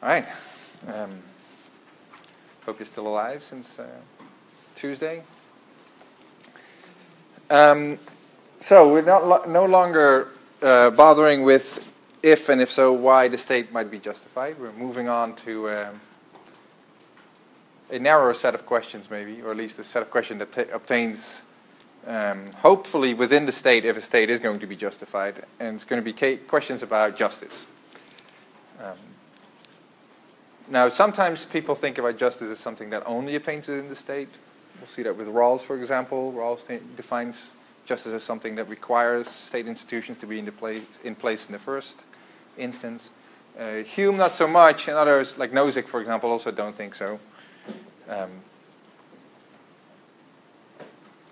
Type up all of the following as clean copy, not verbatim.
All right. Hope you're still alive since Tuesday. So we're no longer bothering with if and if so why the state might be justified. We're moving on to a narrower set of questions maybe, or at least a set of questions that obtains hopefully within the state if a state is going to be justified. And it's going to be questions about justice. Now, sometimes people think about justice as something that only obtains within the state. We'll see that with Rawls, for example. Rawls defines justice as something that requires state institutions to be in place in the first instance. Hume, not so much, and others, like Nozick, for example, also don't think so.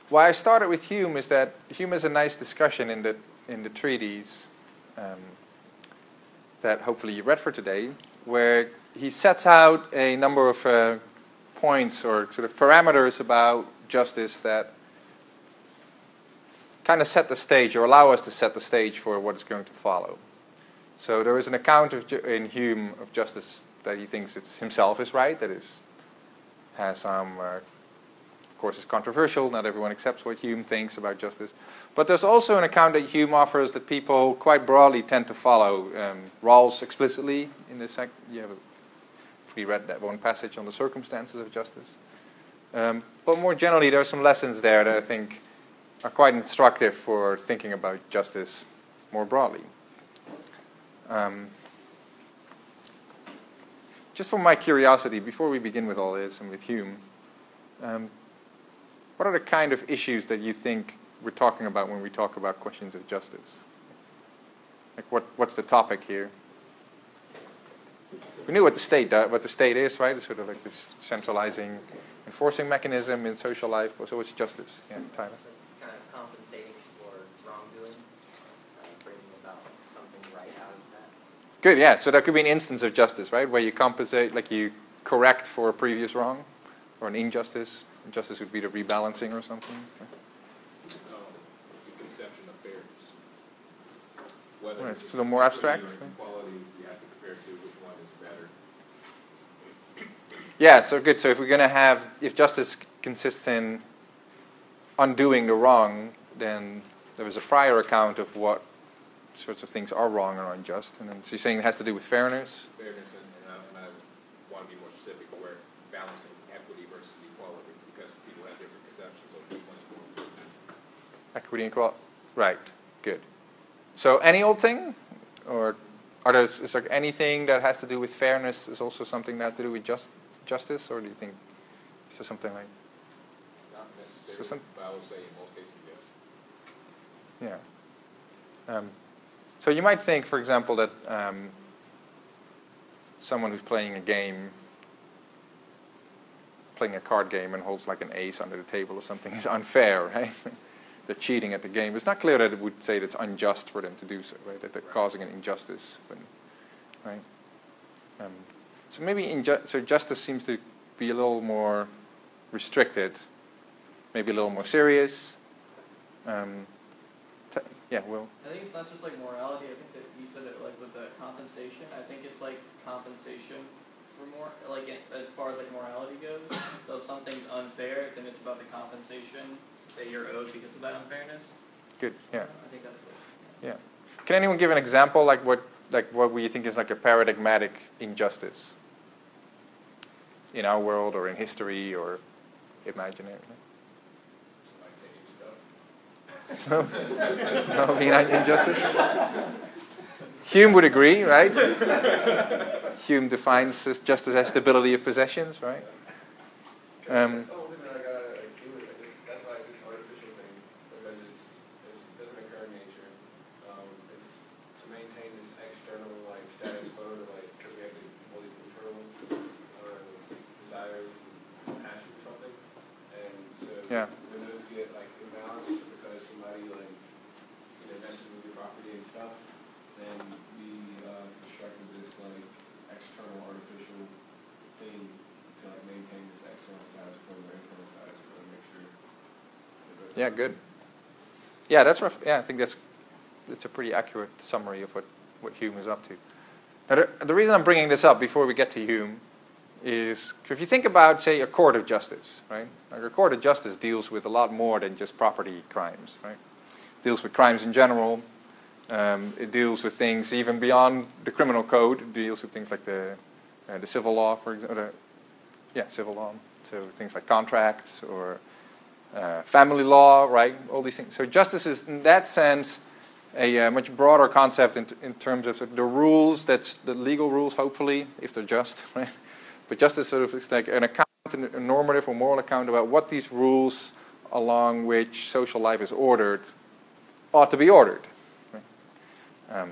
Why I started with Hume is that Hume has a nice discussion in the treatise that hopefully you read for today, where he sets out a number of points or sort of parameters about justice that kind of set the stage or allow us to set the stage for what is going to follow. So there is an account in Hume of justice that he thinks himself is right, that has some, of course, is controversial. Not everyone accepts what Hume thinks about justice. But there's also an account that Hume offers that people quite broadly tend to follow. Rawls explicitly in this we read that one passage on the circumstances of justice. But more generally, there are some lessons there that I think are quite instructive for thinking about justice more broadly. Just for my curiosity, before we begin with all this and with Hume, what are the kind of issues that you think we're talking about when we talk about questions of justice? Like what's the topic here? We knew what the state is, right? It's sort of like this centralizing, enforcing mechanism in social life. So what's justice? Yeah, Tyler. Kind of compensating for wrongdoing, bringing about something right out of that. Good, yeah. So that could be an instance of justice, right? Where you compensate, like you correct for a previous wrong, or an injustice. Justice would be the rebalancing or something. The conception of fairness. Whether it's a little more abstract. Equality, you have to compare to which one is better. Yeah, so good. So if we're going to have, if justice consists in undoing the wrong, then there was a prior account of what sorts of things are wrong or unjust. And then, so you're saying it has to do with fairness? Fairness, and I want to be more specific, where balancing equity versus equality, because people have different conceptions of which one is more important. Equity and equality. Right. Good. So any old thing? Or is there anything that has to do with fairness is also something that has to do with justice? Or do you think is there something like... Not necessarily, but I would say in most cases, yes. Yeah. So you might think, for example, that someone who's playing a game, playing a card game and holds like an ace under the table or something is unfair, right? They're cheating at the game. It's not clear that it would say that it's unjust for them to do so, right? That they're causing an injustice, right? So maybe so justice seems to be a little more restricted, maybe a little more serious. Yeah, Will? I think it's not just like morality. I think that you said it like with the compensation. I think it's like compensation for more, like as far as like morality goes. So if something's unfair, then it's about the compensation that you're owed because of that unfairness. Good. Yeah. I think that's what. Yeah. Can anyone give an example, like what we think is like a paradigmatic injustice in our world or in history or imaginary? No, being injustice. Hume would agree, right? Hume defines justice as stability of possessions, right? Yeah. When those get like imbalanced because somebody like messes with your property and stuff, then we constructed this like external artificial thing to like maintain this external status quo or internal status quo to make sure. Yeah, good. Yeah, that's rough. Yeah, I think that's a pretty accurate summary of what Hume is up to. Now the reason I'm bringing this up before we get to Hume is if you think about, say, a court of justice, right? Like a court of justice deals with a lot more than just property crimes, right? It deals with crimes in general. It deals with things even beyond the criminal code. It deals with things like the civil law, for example. Civil law. So things like contracts or family law, right? All these things. So justice is, in that sense, a much broader concept in terms of the rules, that's the legal rules, hopefully, if they're just, right? But justice sort of is like an account, a normative or moral account about what these rules along which social life is ordered ought to be ordered. Right?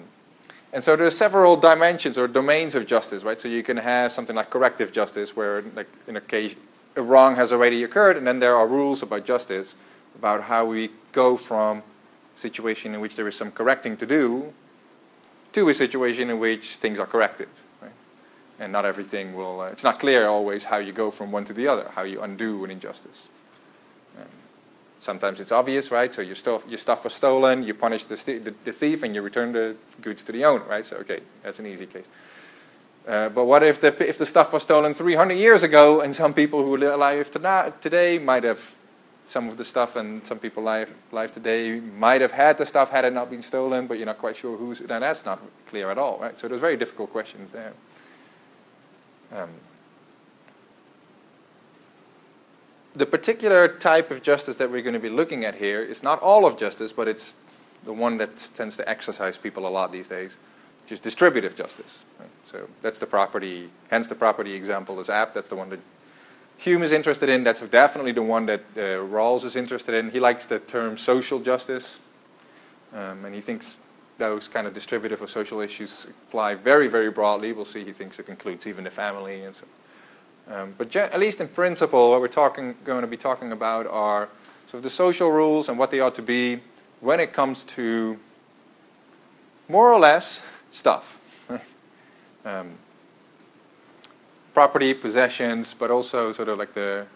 And so there are several dimensions or domains of justice, right? So you can have something like corrective justice, where, like, in a case, a wrong has already occurred, and then there are rules about justice, about how we go from a situation in which there is some correcting to do to a situation in which things are corrected, right? And not everything will, it's not clear always how you go from one to the other, how you undo an injustice. Sometimes it's obvious, right? So your stuff was stolen, you punish the thief, and you return the goods to the owner, right? So, okay, that's an easy case. But what if the stuff was stolen 300 years ago, and some people who are alive today might have some of the stuff, and some people alive today might have had the stuff had it not been stolen, but you're not quite sure who's. Now that's not clear at all, right? So there's very difficult questions there. The particular type of justice that we're going to be looking at here is not all of justice, but it's the one that tends to exercise people a lot these days, which is distributive justice. Right? So that's the property, hence the property example is apt. That's the one that Hume is interested in. That's definitely the one that Rawls is interested in. He likes the term social justice, and he thinks those kind of distributive or social issues apply very, very broadly. We'll see he thinks it includes even the family and so. But at least in principle, what we're going to be talking about are sort of the social rules and what they ought to be when it comes to more or less stuff. Property, possessions, but also sort of like the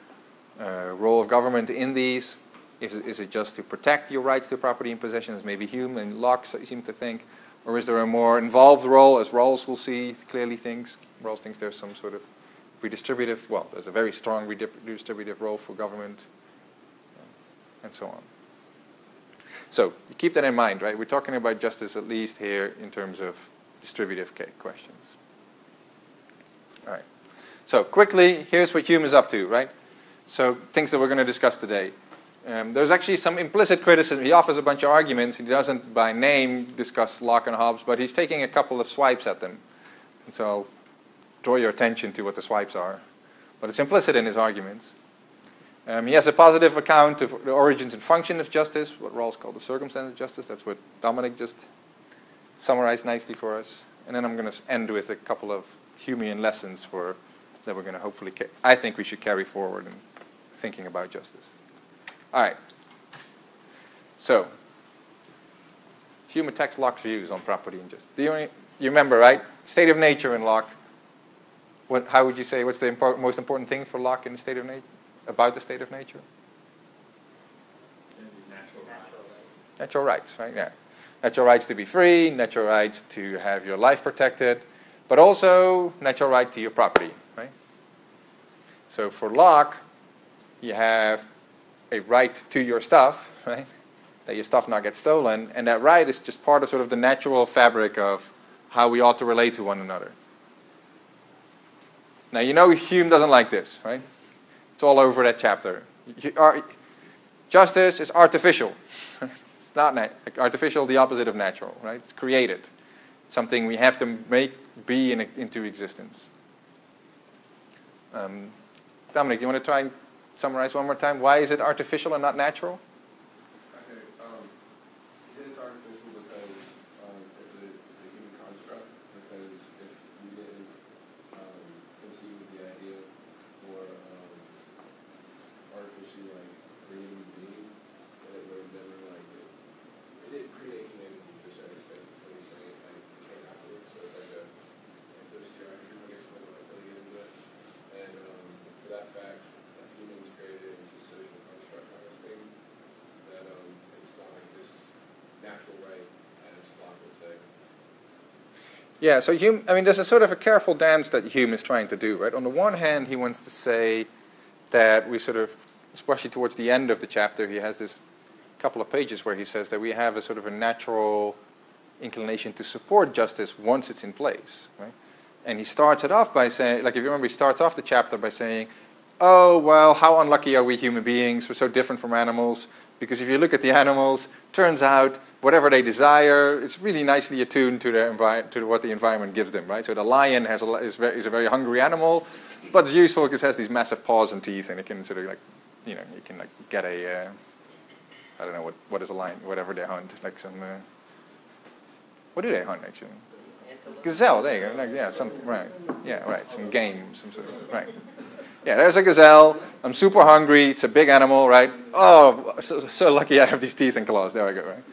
role of government in these. Is it just to protect your rights to property and possessions, maybe Hume and Locke seem to think, or is there a more involved role, as Rawls will see clearly thinks? Rawls thinks there's some sort of redistributive, well, there's a very strong redistributive role for government, and so on. So you keep that in mind, right? We're talking about justice at least here in terms of distributive questions. All right. So quickly, here's what Hume is up to, right? So things that we're going to discuss today. There's actually some implicit criticism. He offers a bunch of arguments. He doesn't by name discuss Locke and Hobbes, but he's taking a couple of swipes at them. And so I'll draw your attention to what the swipes are. But it's implicit in his arguments. He has a positive account of the origins and function of justice, what Rawls called the circumstance of justice. That's what Dominic just summarized nicely for us. And then I'm going to end with a couple of Humean lessons that we're going to hopefully, I think we should carry forward in thinking about justice. All right. So, Hume attacks Locke's views on property and justice. You remember, right? State of nature in Locke. How would you say, what's the most important thing for Locke in the state of nature, about the state of nature? Natural rights, right? Yeah. Natural rights to be free, natural rights to have your life protected, but also natural right to your property, right? So for Locke, you have a right to your stuff, right? That your stuff not get stolen, and that right is just part of sort of the natural fabric of how we ought to relate to one another. Now, you know Hume doesn't like this, right? It's all over that chapter. Justice is artificial. It's not artificial, the opposite of natural, right? It's created. Something we have to make be into existence. Dominic, you want to try and summarize one more time? Why is it artificial and not natural? Okay, it is artificial because it's a human construct, because if we didn't conceive with the idea or artificially like create a being, that it would have never like it didn't create humanity to a certain extent. So we say it like it came afterwards. So it's like a I guess we don't like really get into it. And for that fact, humans created it as a social construct kind of thing. Yeah, so Hume, I mean, there's a sort of a careful dance that Hume is trying to do, right? On the one hand, he wants to say that we sort of, especially towards the end of the chapter, he has this couple of pages where he says that we have a sort of a natural inclination to support justice once it's in place, right? And he starts it off by saying, like if you remember, he starts off the chapter by saying, oh, well, how unlucky are we human beings? We're so different from animals. Because if you look at the animals, turns out whatever they desire, it's really nicely attuned to their to what the environment gives them, right? So the lion is a very hungry animal, but it's useful because it has these massive paws and teeth, and it can sort of like, you can like get a, I don't know what is a lion, whatever they hunt, like some, what do they hunt actually? Gazelle, there you go, like, yeah, something, right, yeah, right, some game, some sort of, right. Yeah, there's a gazelle. I'm super hungry. It's a big animal, right? Oh, so lucky I have these teeth and claws. There I go, right?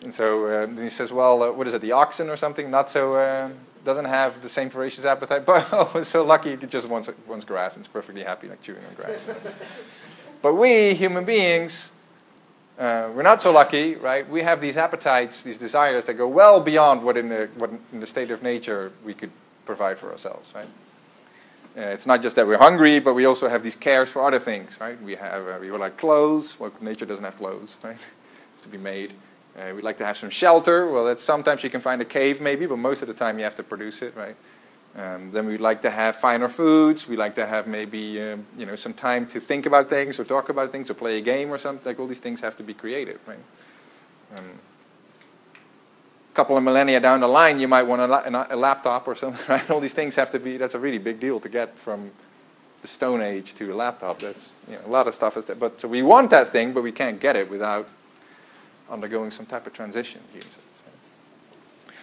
And so then he says, well, what is it, the oxen or something? Not so, doesn't have the same voracious appetite, but oh, so lucky it just wants grass and is perfectly happy like chewing on grass. But we, human beings, we're not so lucky, right? We have these appetites, these desires that go well beyond what in the state of nature we could provide for ourselves, right? It's not just that we're hungry, but we also have these cares for other things, right? We would like clothes. Well, nature doesn't have clothes, right? To be made. We'd like to have some shelter. Well, sometimes you can find a cave maybe, but most of the time you have to produce it, right? Then we'd like to have finer foods. We like to have maybe some time to think about things or talk about things or play a game or something. Like all these things have to be created, right? Couple of millennia down the line, you might want a laptop or something, right? All these things have to be, that's a really big deal to get from the Stone Age to a laptop. That's, a lot of stuff is that. But so we want that thing, but we can't get it without undergoing some type of transition.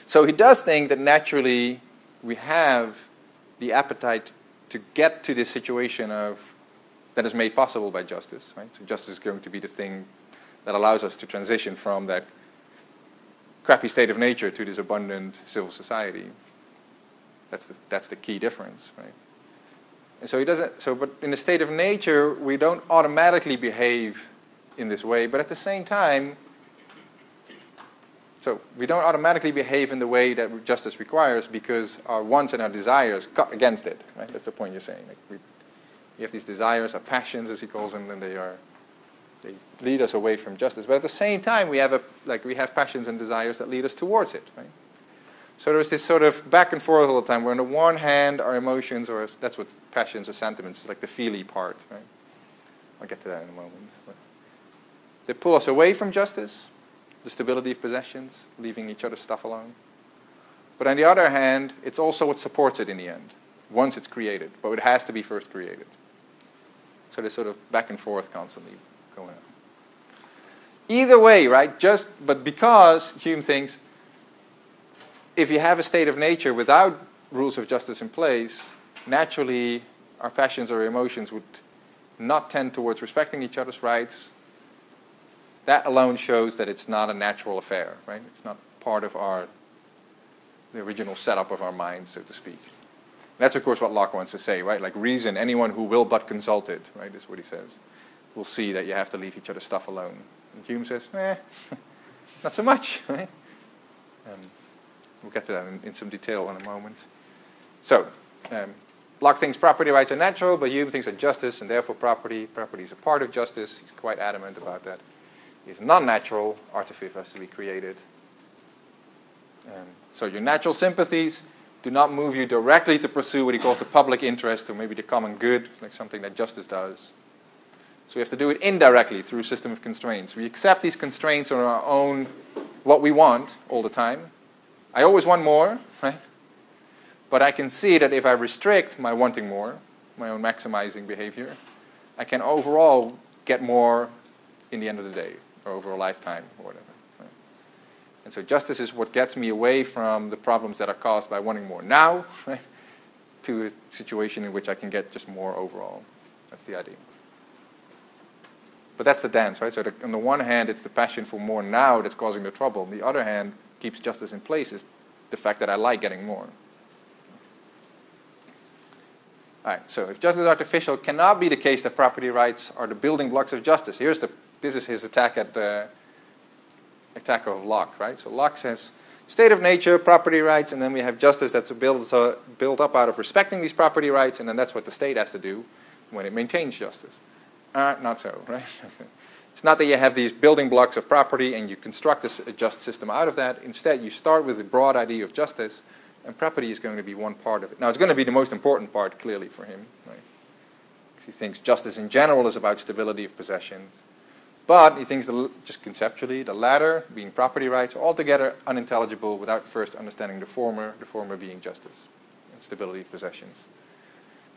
So he does think that naturally we have the appetite to get to this situation that is made possible by justice, right? So justice is going to be the thing that allows us to transition from that crappy state of nature to this abundant civil society. That's the key difference, right? And so he doesn't. So, but in the state of nature, we don't automatically behave in this way. But at the same time, so we don't automatically behave in the way that justice requires because our wants and our desires cut against it, right? That's the point you're saying. Like we have these desires, our passions, as he calls them, and they lead us away from justice. But at the same time, we have passions and desires that lead us towards it, right? So there's this sort of back and forth all the time, where on the one hand, our emotions, or that's what passions or sentiments is, like the feely part, right? I'll get to that in a moment. But they pull us away from justice, the stability of possessions, leaving each other's stuff alone. But on the other hand, it's also what supports it in the end, once it's created. But it has to be first created. So there's sort of back and forth constantly going on. Either way, right, but because Hume thinks if you have a state of nature without rules of justice in place, naturally our passions or emotions would not tend towards respecting each other's rights. That alone shows that it's not a natural affair, right? It's not part of the original setup of our minds, so to speak. That's, of course, what Locke wants to say, right? Like reason, anyone who will but consult it, right, is what he says, will see that you have to leave each other's stuff alone. And Hume says, not so much, right? We'll get to that in some detail in a moment. So, Locke thinks property rights are natural, but Hume thinks that justice and therefore property is a part of justice. He's quite adamant about that. It's non-natural, artifice has to be created. So your natural sympathies do not move you directly to pursue what he calls the public interest or maybe the common good, like something that justice does. So we have to do it indirectly through a system of constraints. We accept these constraints on our own, what we want all the time. I always want more, right? But I can see that if I restrict my wanting more, my own maximizing behavior, I can overall get more in the end of the day or over a lifetime or whatever. Right? And so justice is what gets me away from the problems that are caused by wanting more now, right, to a situation in which I can get just more overall. That's the idea. But that's the dance, right? So on the one hand, it's the passion for more now that's causing the trouble. On the other hand, keeps justice in place is the fact that I like getting more. All right, so if justice is artificial, it cannot be the case that property rights are the building blocks of justice. This is his attack of Locke, right? So Locke says state of nature, property rights, and then we have justice that's built up out of respecting these property rights, and then that's what the state has to do when it maintains justice. Not so, right? It's not that you have these building blocks of property and you construct a just system out of that. Instead, you start with the broad idea of justice, and property is going to be one part of it. Now, it's going to be the most important part, clearly, for him, right? Because he thinks justice in general is about stability of possessions. But he thinks, just conceptually, the latter, being property rights, are altogether unintelligible without first understanding the former being justice and stability of possessions.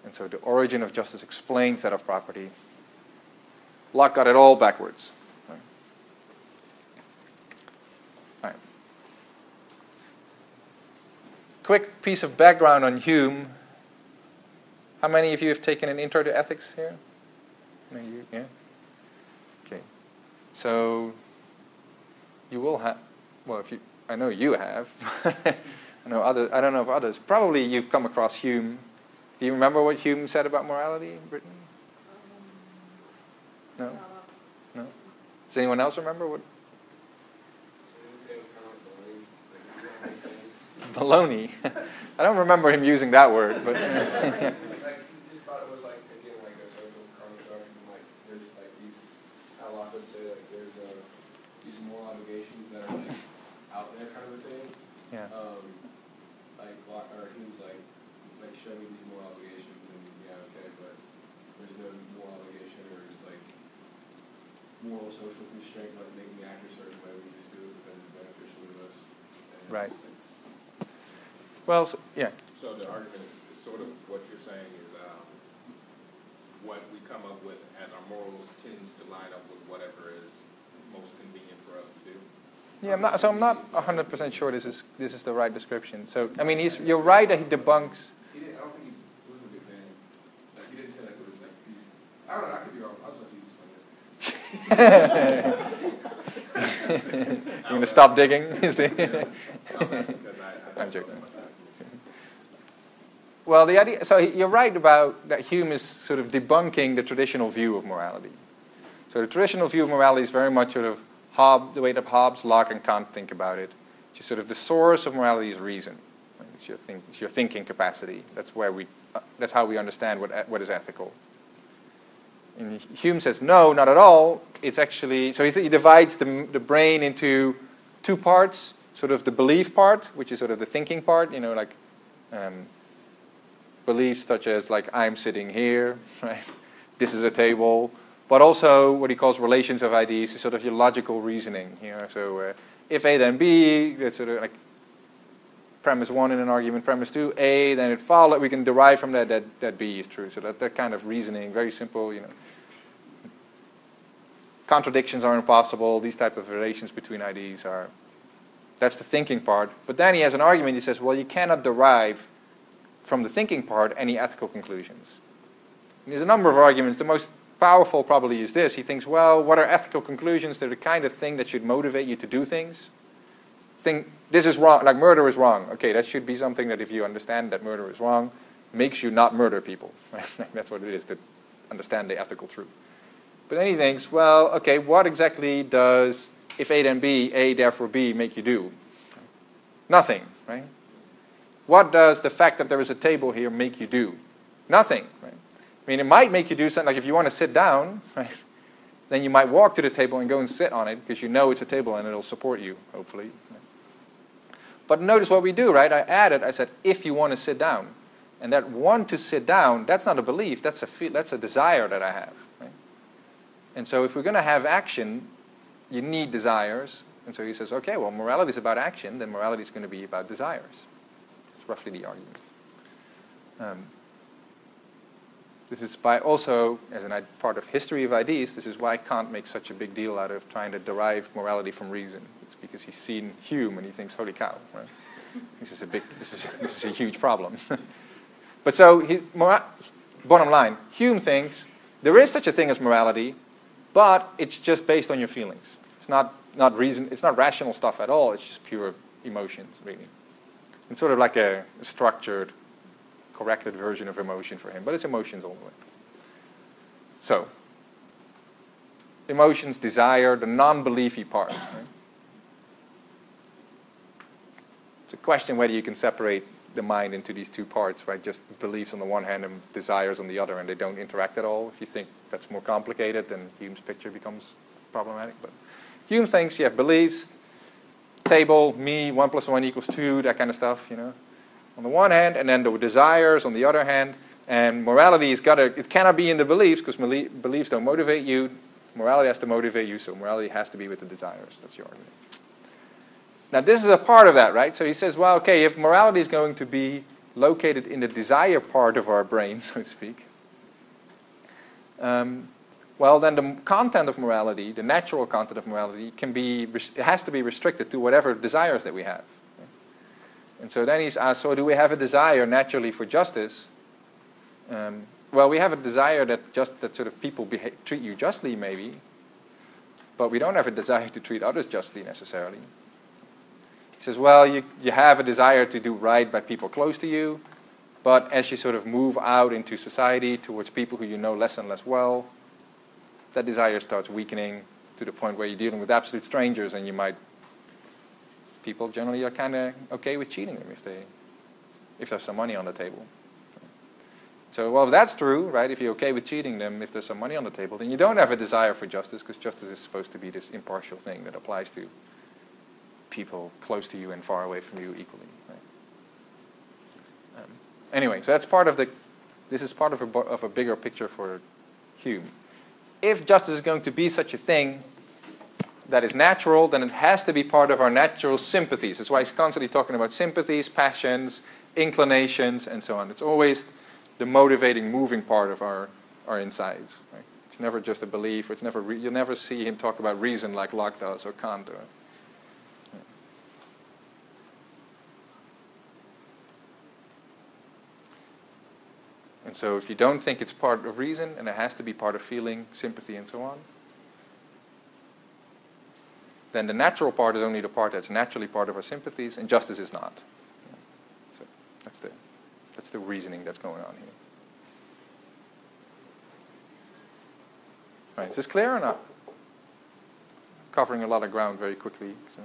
And so the origin of justice explains that of property. Locke got it all backwards. Right. All right. Quick piece of background on Hume. How many of you have taken an intro to ethics here? Yeah? Okay. So you will have, well, I know you have. I don't know if others. Probably you've come across Hume. Do you remember what Hume said about morality in Britain? No? No? Does anyone else remember what? Baloney. I don't remember him using that word, but. Like, he just thought it was like, again, like a social construct, and like there's like these, how Locke would say, like there's these moral obligations that are like out there kind of a thing. Yeah. Like Locke, or he was like show me these moral obligations, and yeah, okay, but there's no moral obligation or just like moral social constraint like making me act a certain way. We just do it because it's beneficial to us. Right. Well, yeah. So the argument is sort of what you're saying is what we come up with as our morals tends to line up with whatever is most convenient for us to do. Yeah, I'm not 100% sure this is the right description. So I mean, you're right that he debunks. I don't think he was a big fan. Like he didn't say like it was like these. I don't know. I could be wrong. I'll just let you explain it. You're going to stop digging? I'm joking. Well, the idea, so you're right about that Hume is sort of debunking the traditional view of morality. So the traditional view of morality is very much sort of the way that Hobbes, Locke, and Kant think about it. Which is sort of the source of morality is reason. It's your thinking capacity. That's how we understand what is ethical. And Hume says, no, not at all. It's actually, so he divides the brain into two parts, sort of the belief part, which is sort of the thinking part, like beliefs such as like I'm sitting here, right? This is a table, but also what he calls relations of ideas is sort of your logical reasoning here. So if A then B, that's sort of like premise 1 in an argument, premise 2, A, then it follows, we can derive from that B is true. So that kind of reasoning, very simple, Contradictions are impossible, these type of relations between ideas are, that's the thinking part. But then he has an argument, he says, well, you cannot derive from the thinking part any ethical conclusions. And there's a number of arguments. The most powerful probably is this. He thinks, well, what are ethical conclusions? They're the kind of thing that should motivate you to do things. This is wrong, like murder is wrong. Okay, that should be something that if you understand that murder is wrong, makes you not murder people. That's what it is, to understand the ethical truth. But then he thinks, well, okay, what exactly does, if A then B, A therefore B, make you do? Nothing, right? What does the fact that there is a table here make you do? Nothing, right? I mean, it might make you do something, like if you want to sit down, right, then you might walk to the table and go and sit on it because you know it's a table and it'll support you, hopefully. But notice what we do, right? I said, if you want to sit down. And that want to sit down, that's not a belief, that's a desire that I have. Right? And so if we're going to have action, you need desires. And so he says, okay, well, morality is about action, then morality is going to be about desires. That's roughly the argument. This is by also, as a part of history of ideas, this is why Kant makes such a big deal out of trying to derive morality from reason. It's because he's seen Hume and he thinks, holy cow, right? This is a huge problem. But so, bottom line, Hume thinks there is such a thing as morality, but it's just based on your feelings. It's not reason. It's not rational stuff at all. It's just pure emotions, really. It's sort of like a structured, corrected version of emotion for him, but it's emotions all the way. So, emotions, desire, the non-beliefy part. Right? It's a question whether you can separate the mind into these two parts, right? Just beliefs on the one hand and desires on the other, and they don't interact at all. If you think that's more complicated, then Hume's picture becomes problematic. But Hume thinks you have beliefs, table, me, 1 + 1 = 2, that kind of stuff, you know, on the one hand, and then the desires on the other hand. And morality it cannot be in the beliefs, because beliefs don't motivate you. Morality has to motivate you, so morality has to be with the desires. That's your argument. Now, this is a part of that, right? So he says, well, okay, if morality is going to be located in the desire part of our brain, so to speak, well, then the content of morality, the natural content of morality, it has to be restricted to whatever desires that we have. And so then he's asked, so do we have a desire naturally for justice? Well, we have a desire that sort of people treat you justly, maybe, but we don't have a desire to treat others justly necessarily. He says, well, you have a desire to do right by people close to you, but as you sort of move out into society towards people who you know less and less well, that desire starts weakening to the point where you're dealing with absolute strangers, and people generally are kind of okay with cheating them if there's some money on the table. So, well, if that's true, right, if you're okay with cheating them, if there's some money on the table, then you don't have a desire for justice, because justice is supposed to be this impartial thing that applies to people close to you and far away from you equally. Right? Anyway, so that's this is part of a bigger picture for Hume. If justice is going to be such a thing that is natural, then it has to be part of our natural sympathies. That's why he's constantly talking about sympathies, passions, inclinations, and so on. It's always the motivating, moving part of our insides. Right? It's never just a belief. It's never you'll never see him talk about reason like Locke does or Kant. And so if you don't think it's part of reason, and it has to be part of feeling, sympathy, and so on, then the natural part is only the part that's naturally part of our sympathies, and justice is not. So that's the reasoning that's going on here. All right, is this clear or not? Covering a lot of ground very quickly. So.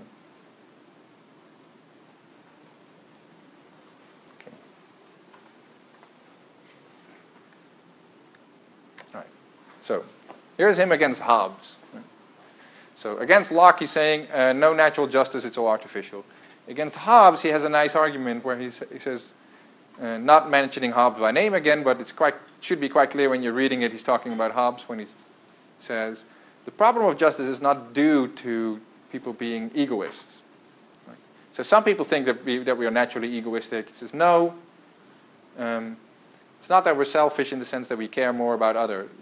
Okay. All right. So here's him against Hobbes. So against Locke, he's saying no natural justice; it's all artificial. Against Hobbes, he has a nice argument where he says, not mentioning Hobbes by name again, but it should be quite clear when you're reading it. He's talking about Hobbes when he says the problem of justice is not due to people being egoists. Right? So some people think that we are naturally egoistic. He says no. It's not that we're selfish in the sense that we care more about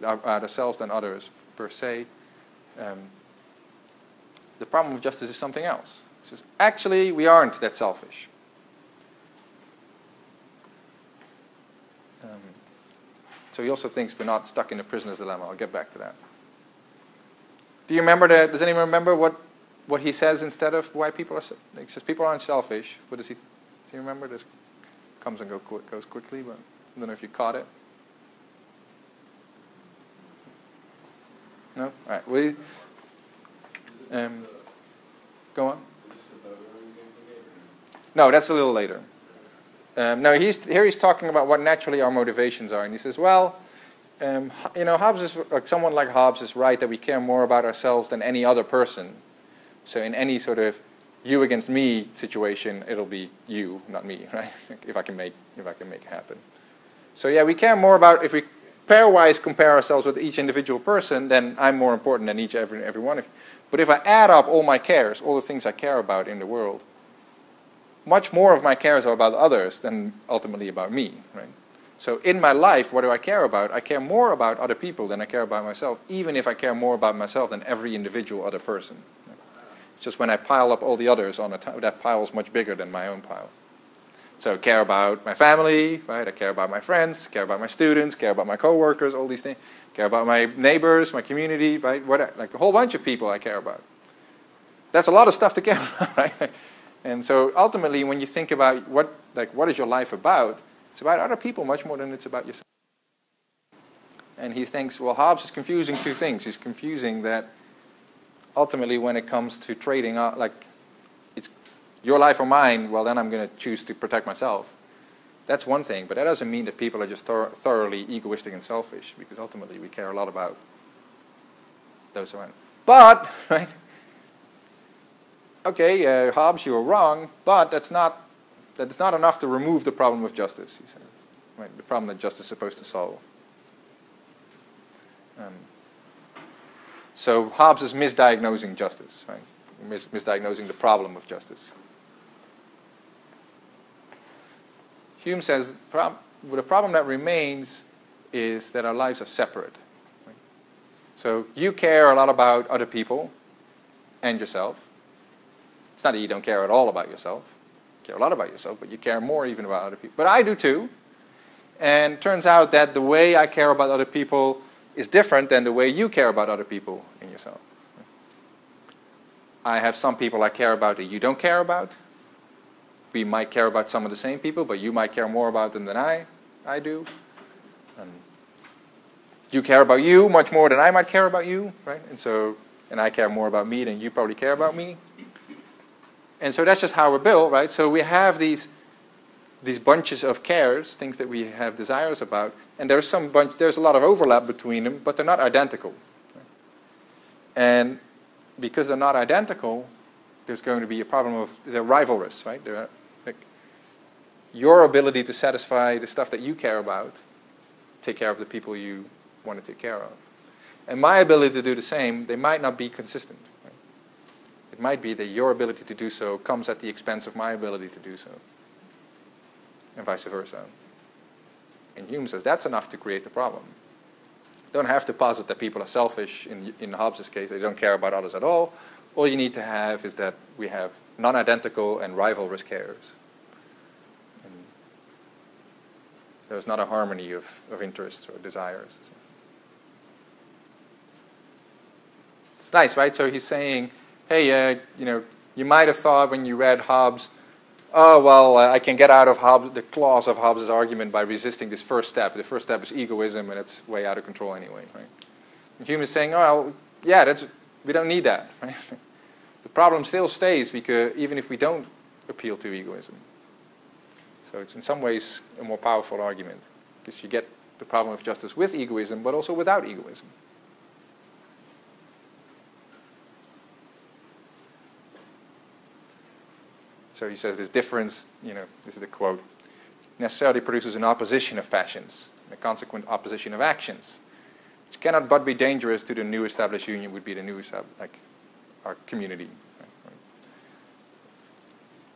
ourselves than others per se. The problem of justice is something else. He says actually we aren't that selfish. So he also thinks we're not stuck in a prisoner's dilemma. I'll get back to that. Do you remember does anyone remember what he says instead of why people are? He says people aren't selfish. What does he? Do you remember? This comes and goes quickly, but I don't know if you caught it. No. All right. Go on. No, that's a little later. No, here he's talking about what naturally our motivations are, and he says, well, Hobbes someone like Hobbes is right that we care more about ourselves than any other person. So in any sort of you against me situation, it'll be you, not me, right? if I can make it happen. So yeah, we care more about if we pairwise compare ourselves with each individual person, then I'm more important than every one of you. But if I add up all my cares, all the things I care about in the world, much more of my cares are about others than ultimately about me, right? So in my life, what do I care about? I care more about other people than I care about myself, even if I care more about myself than every individual other person. It's just when I pile up all the others on that pile is much bigger than my own pile. So I care about my family, right? I care about my friends, care about my students, care about my coworkers, all these things. Care about my neighbors, my community, right? Like a whole bunch of people I care about. That's a lot of stuff to care about, right? And so ultimately, when you think about what is your life about, it's about other people much more than it's about yourself. And he thinks, well, Hobbes is confusing two things. He's confusing that ultimately when it comes to trading, your life or mine, well, then I'm going to choose to protect myself. That's one thing, but that doesn't mean that people are just thoroughly egoistic and selfish, because ultimately we care a lot about those around. But, right, okay, Hobbes, you're wrong, but that's not enough to remove the problem of justice, he says, right, the problem that justice is supposed to solve. So Hobbes is misdiagnosing justice, right? Misdiagnosing the problem of justice. Hume says the problem that remains is that our lives are separate. Right? So you care a lot about other people and yourself. It's not that you don't care at all about yourself. You care a lot about yourself, but you care more even about other people. But I do too. And it turns out that the way I care about other people is different than the way you care about other people and yourself. I have some people I care about that you don't care about. We might care about some of the same people, but you might care more about them than I do. You care about you much more than I might care about you, right? And I care more about me than you probably care about me. And so that's just how we're built, right? So we have these bunches of cares, things that we have desires about, and there's a lot of overlap between them, but they're not identical. And because they're not identical, there's going to be a problem of they're rivalrous, right? Your ability to satisfy the stuff that you care about, take care of the people you want to take care of, and my ability to do the same, they might not be consistent. Right? It might be that your ability to do so comes at the expense of my ability to do so, and vice versa. And Hume says that's enough to create the problem. You don't have to posit that people are selfish. In Hobbes' case, they don't care about others at all. All you need to have is that we have non-identical and rivalrous cares. And there's not a harmony of interests or desires. It's nice, right? So he's saying, hey, you might have thought when you read Hobbes, oh, well, I can get out of the clause of Hobbes' argument by resisting this first step. The first step is egoism, and it's way out of control anyway, right? And Hume is saying, oh, well, yeah, we don't need that, right? The problem still stays because even if we don't appeal to egoism. So it's in some ways a more powerful argument, because you get the problem of justice with egoism, but also without egoism. So he says this difference, this is the quote, necessarily produces an opposition of passions, a consequent opposition of actions, which cannot but be dangerous to the new established union would be the new, like our community. Right?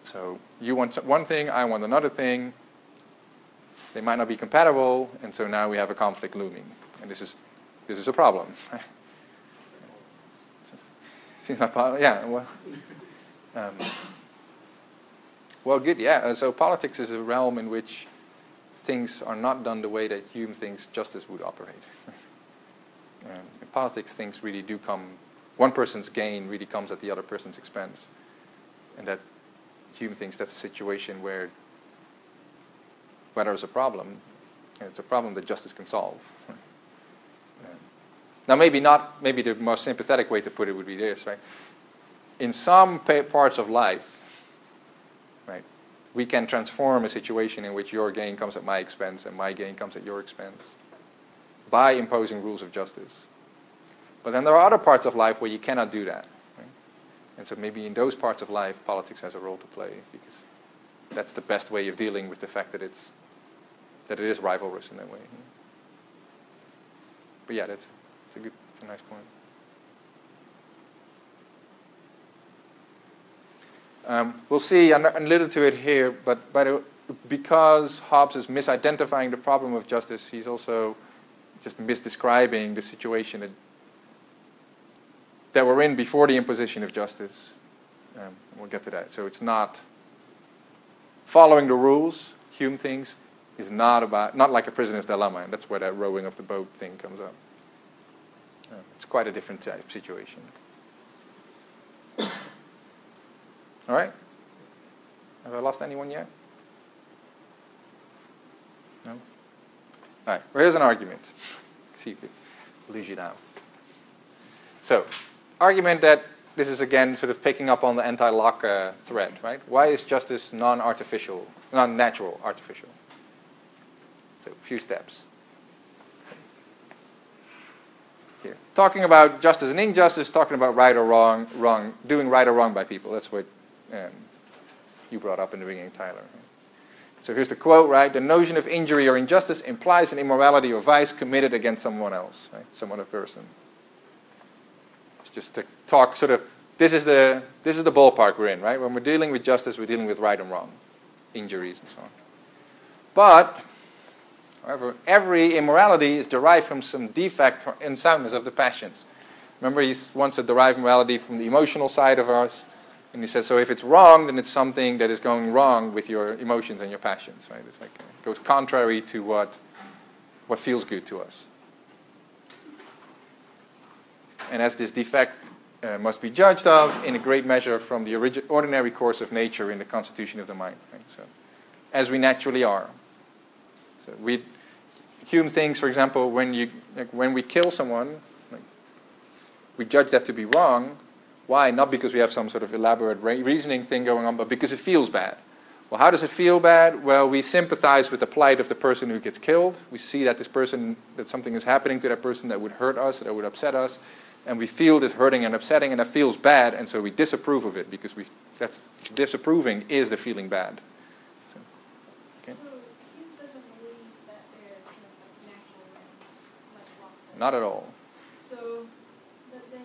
So you want one thing, I want another thing. They might not be compatible, and so now we have a conflict looming, and this is a problem. Right? Seems like, yeah. Well. Well, good, yeah. So politics is a realm in which things are not done the way that Hume thinks justice would operate. In politics, things really do come, one person's gain really comes at the other person's expense. And that Hume thinks that's a situation where there's a problem, and it's a problem that justice can solve. Now, maybe the most sympathetic way to put it would be this, right? In some parts of life, right, we can transform a situation in which your gain comes at my expense and my gain comes at your expense by imposing rules of justice. But then there are other parts of life where you cannot do that. Right? And so maybe in those parts of life, politics has a role to play, because that's the best way of dealing with the fact that it is rivalrous in that way. But yeah, it's a nice point. We'll see, and alluded to it here, but because Hobbes is misidentifying the problem of justice, he's also just misdescribing the situation that we're in before the imposition of justice. We'll get to that. So it's not following the rules, Hume thinks, is not like a prisoner's dilemma, and that's where that rowing of the boat thing comes up. It's quite a different type of situation. All right? Have I lost anyone yet? No? All right. Well, here's an argument. See if it lose you now. So, argument that this is again sort of picking up on the anti-Locke thread, right? Why is justice non-artificial, non-natural, artificial? So a few steps. Here, talking about justice and injustice, talking about right or wrong, doing right or wrong by people. That's what you brought up in the beginning, Tyler. So here's the quote, right? The notion of injury or injustice implies an immorality or vice committed against someone else, right? Some other person. It's just to talk sort of, this is the ballpark we're in, right? When we're dealing with justice, we're dealing with right and wrong, injuries and so on. But, however, every immorality is derived from some defect or unsoundness of the passions. Remember, he once said derived morality from the emotional side of us. And he says, so if it's wrong, then it's something that is going wrong with your emotions and your passions, right? It's like it goes contrary to what feels good to us. And as this defect must be judged of in a great measure from the ordinary course of nature in the constitution of the mind, right? So, as we naturally are. So Hume thinks, for example, when we kill someone, we judge that to be wrong. Why? Not because we have some sort of elaborate reasoning thing going on, but because it feels bad. Well, how does it feel bad? Well, we sympathize with the plight of the person who gets killed. We see that that something is happening to that person that would hurt us, that would upset us, and we feel this hurting and upsetting, and that feels bad, and so we disapprove of it because that's disapproving is the feeling bad. So, okay. So Hughes doesn't believe that they're kind of like natural ends, like Locke does. Not at all. So, but then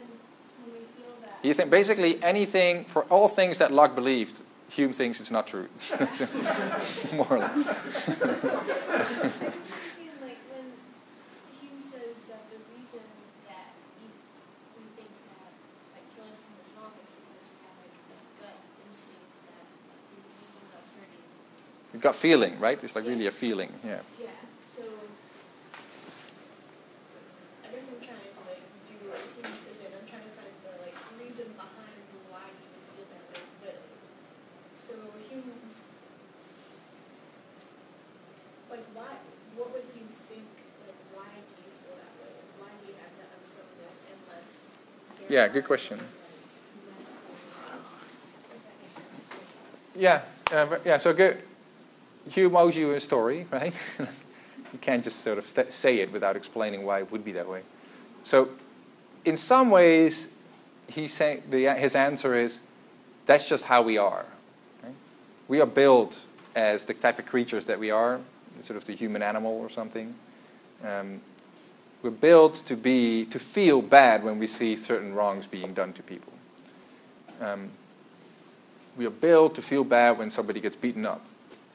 when we feel that. You think basically anything, for all things that Locke believed, Hume thinks it's not true. More or less. I just understand, like, when Hume says that the reason that we think that, like, killing someone is wrong is because we have, like, a gut instinct that, like, we see someone else hurting. You've got feeling, right? It's like really a feeling, yeah. Yeah, so I guess I'm trying to, like, do what Hume says, and I'm trying to find the, like, reason behind why you would feel that way, but so humans, like, what would humans think, like, why do you feel that way? Why do you have that unselfness unless... Yeah, good question. If that makes sense. Yeah, so good. Hume owes you a story, right? You can't just sort of say it without explaining why it would be that way. So in some ways, his answer is, that's just how we are. Right? We are built as the type of creatures that we are, sort of the human animal or something. We're built to feel bad when we see certain wrongs being done to people. We are built to feel bad when somebody gets beaten up.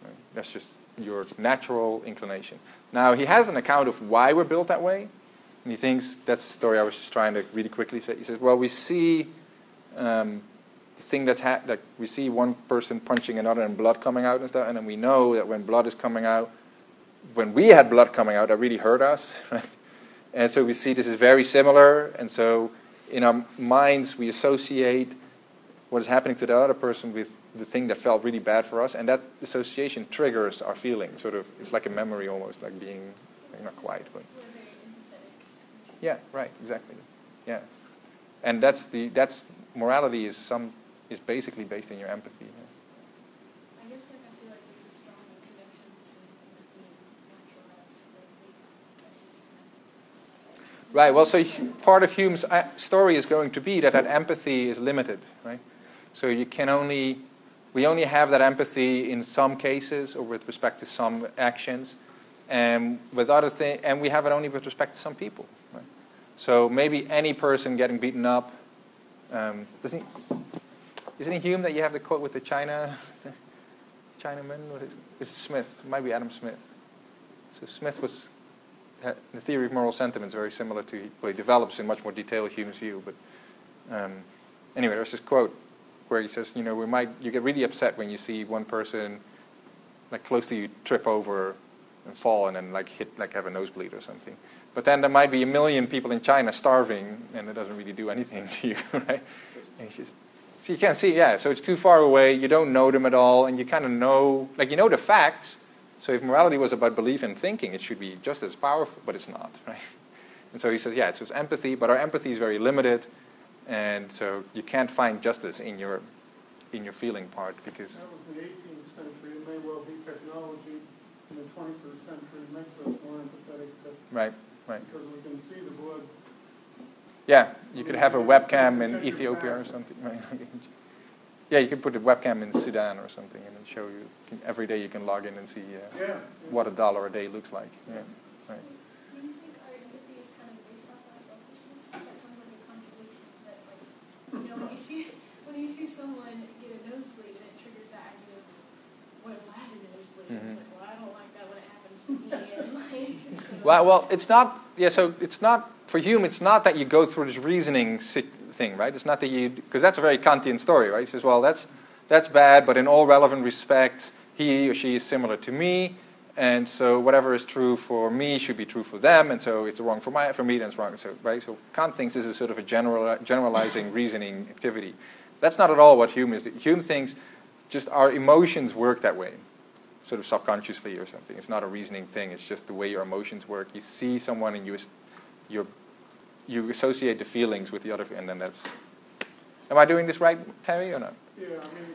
Right? That's just your natural inclination. Now, he has an account of why we're built that way. And he thinks, that's the story I was just trying to really quickly say. He says, well, we see the thing that we see one person punching another and blood coming out and stuff, and then we know that when blood is coming out, when we had blood coming out, that really hurt us. Right? And so we see this is very similar, and so in our minds we associate what is happening to the other person with the thing that felt really bad for us, and that association triggers our feeling. Sort of, it's like a memory almost, like being, not quite, but yeah, right, exactly, yeah, and that's morality is basically based in your empathy. Yeah. I guess, like, I feel like there's a strong connection between empathy and natural rights. Right, well, so part of Hume's story is going to be that empathy is limited, right? So we only have that empathy in some cases or with respect to some actions, and with other things, and we have it only with respect to some people. Right? So maybe any person getting beaten up, isn't it Hume that you have the quote with the Chinaman? What is it? It's Smith. It might be Adam Smith. So Smith the theory of moral sentiments very similar to, well, he develops in much more detail Hume's view. But anyway, there's this quote where he says, you get really upset when you see one person like close to you trip over and fall and then have a nosebleed or something. But then there might be 1 million people in China starving and it doesn't really do anything to you, right? And it's just, so you can't see, yeah, so it's too far away, you don't know them at all, and you kind of know, like you know the facts. So if morality was about belief and thinking, it should be just as powerful, but it's not, right? And so he says, yeah, it's just empathy, but our empathy is very limited. And so you can't find justice in your feeling part because... That was the 18th century. It may well be technology in the 21st century makes us more empathetic to, Right, right. because we can see the blood. Yeah, you could have a webcam in Ethiopia or something. Right? Yeah, you could put a webcam in Sudan or something and then show you, every day you can log in and see what $1 a day looks like. Yeah, right. So, do you think our empathy is kind of based off our selfishness? That sounds like a contradiction. That, like, you know, when you see someone get a nosebleed, and it triggers that idea of, what if I had a nosebleed? It's like, well, I don't like that when it happens to me. And like, so Well, it's not. Yeah, so it's not for Hume. It's not that you go through this reasoning thing, right? It's not that you, because that's a very Kantian story, right? He says, well, that's bad, but in all relevant respects, he or she is similar to me, and so whatever is true for me should be true for them, and so it's wrong for me, then it's wrong. So, right? So Kant thinks this is sort of a generalizing reasoning activity. That's not at all what Hume is. Hume thinks just our emotions work that way, sort of subconsciously or something. It's not a reasoning thing. It's just the way your emotions work. You see someone and you associate the feelings with the other, and then that's... Am I doing this right, Terry, or not? Yeah, I mean,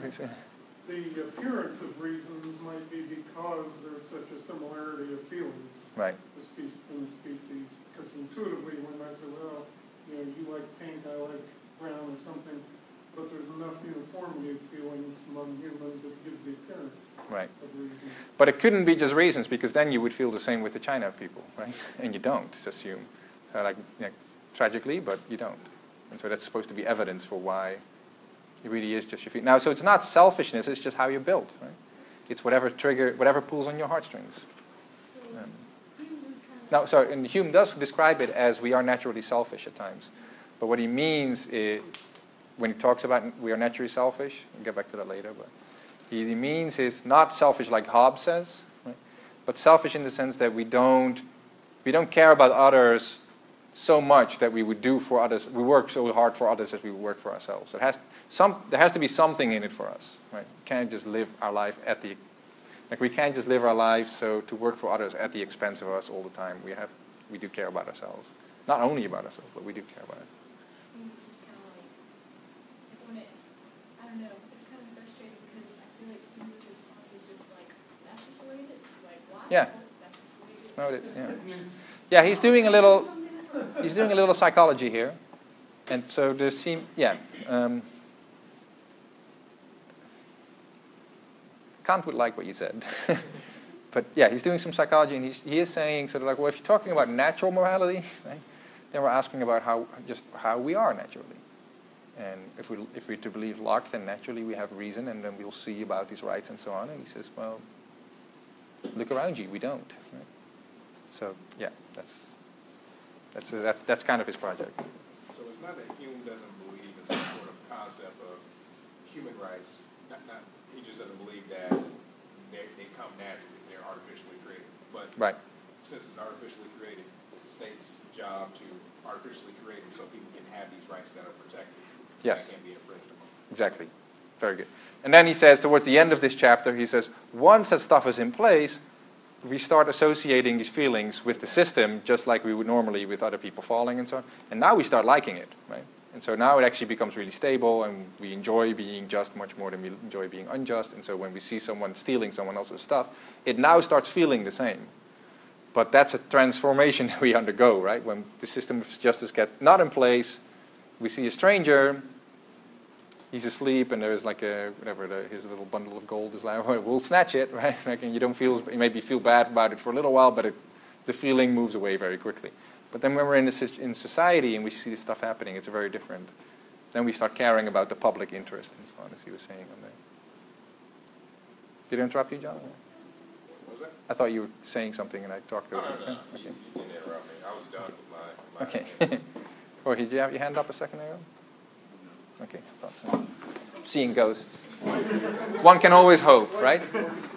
the appearance of reasons might be because there's such a similarity of feelings Right. in the species. Because intuitively, when I say, well, you know, you like pink, I like brown or something, but there's enough uniformity of feelings among humans that gives the appearance Right. of reason. But it couldn't be just reasons, because then you would feel the same with the China people, right? And you don't, says Hume. Like, you know, tragically, but you don't. And so that's supposed to be evidence for why it really is just your feet. Now, so it's not selfishness, it's just how you're built, right? It's whatever pulls on your heartstrings. So, Hume's is kind of Now, so, and Hume does describe it as we are naturally selfish at times. But what he means is, when he talks about we are naturally selfish, we'll get back to that later, but he means is not selfish like Hobbes says, right? But selfish in the sense that we don't care about others so much that we would do for others. We work so hard for others as we work for ourselves. So there has to be something in it for us, right? We can't just live our life we can't just live our lives so to work for others at the expense of us all the time. We do care about ourselves, not only about ourselves, but we do care about it. It's just kind of like when I don't know, it's kind of frustrating because I feel like Hume's response is just like, that's just the way it is. Like, why? Yeah. That's just the way it is. No, it is. Yeah. Yeah, he's doing a little psychology here, and so there seem Kant would like what you said, but yeah, he's doing some psychology, and he is saying sort of like, well, if you're talking about natural morality, right, then we're asking about how we are naturally, and if we're to believe Locke, then naturally we have reason, and then we'll see about these rights and so on. And he says, well, look around you, we don't. Right? So yeah, that's kind of his project. So it's not that Hume doesn't believe in some sort of concept of human rights. He just doesn't believe that they come naturally. They're artificially created. But Right. since it's artificially created, it's the state's job to artificially create them so people can have these rights that are protected. Yes. That can be infringed upon. Exactly. Very good. And then he says, towards the end of this chapter, he says, once that stuff is in place, we start associating these feelings with the system just like we would normally with other people falling and so on. And now we start liking it, right? And so now it actually becomes really stable, and we enjoy being just much more than we enjoy being unjust. And so when we see someone stealing someone else's stuff, it now starts feeling the same. But that's a transformation that we undergo, right? When the system of justice gets not in place, we see a stranger, he's asleep, and there's like his little bundle of gold is like, we'll snatch it, right? And you maybe feel bad about it for a little while, but the feeling moves away very quickly. But then when we're in society and we see this stuff happening, it's very different. Then we start caring about the public interest and so on, as he was saying on there. Did I interrupt you, John? What was that? I thought you were saying something and I talked over you. No. Okay. You didn't interrupt me. I was done with my Okay. Or did you have your hand up a second ago? Okay, I thought so. Seeing ghosts. One can always hope, right?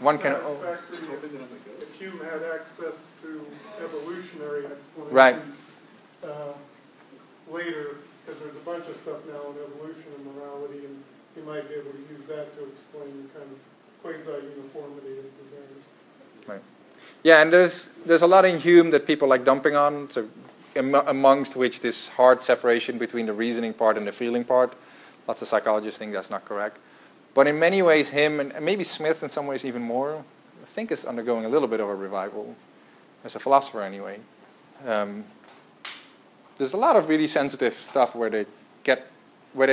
One can. If Hume had access to evolutionary explanations Right. Later, because there's a bunch of stuff now on evolution and morality, and he might be able to use that to explain the kind of quasi-uniformity of desires. Right. Yeah, and there's a lot in Hume that people like dumping on. So amongst which this hard separation between the reasoning part and the feeling part. Lots of psychologists think that's not correct. But in many ways, him, and maybe Smith in some ways even more, I think is undergoing a little bit of a revival, as a philosopher anyway. There's a lot of really sensitive stuff where they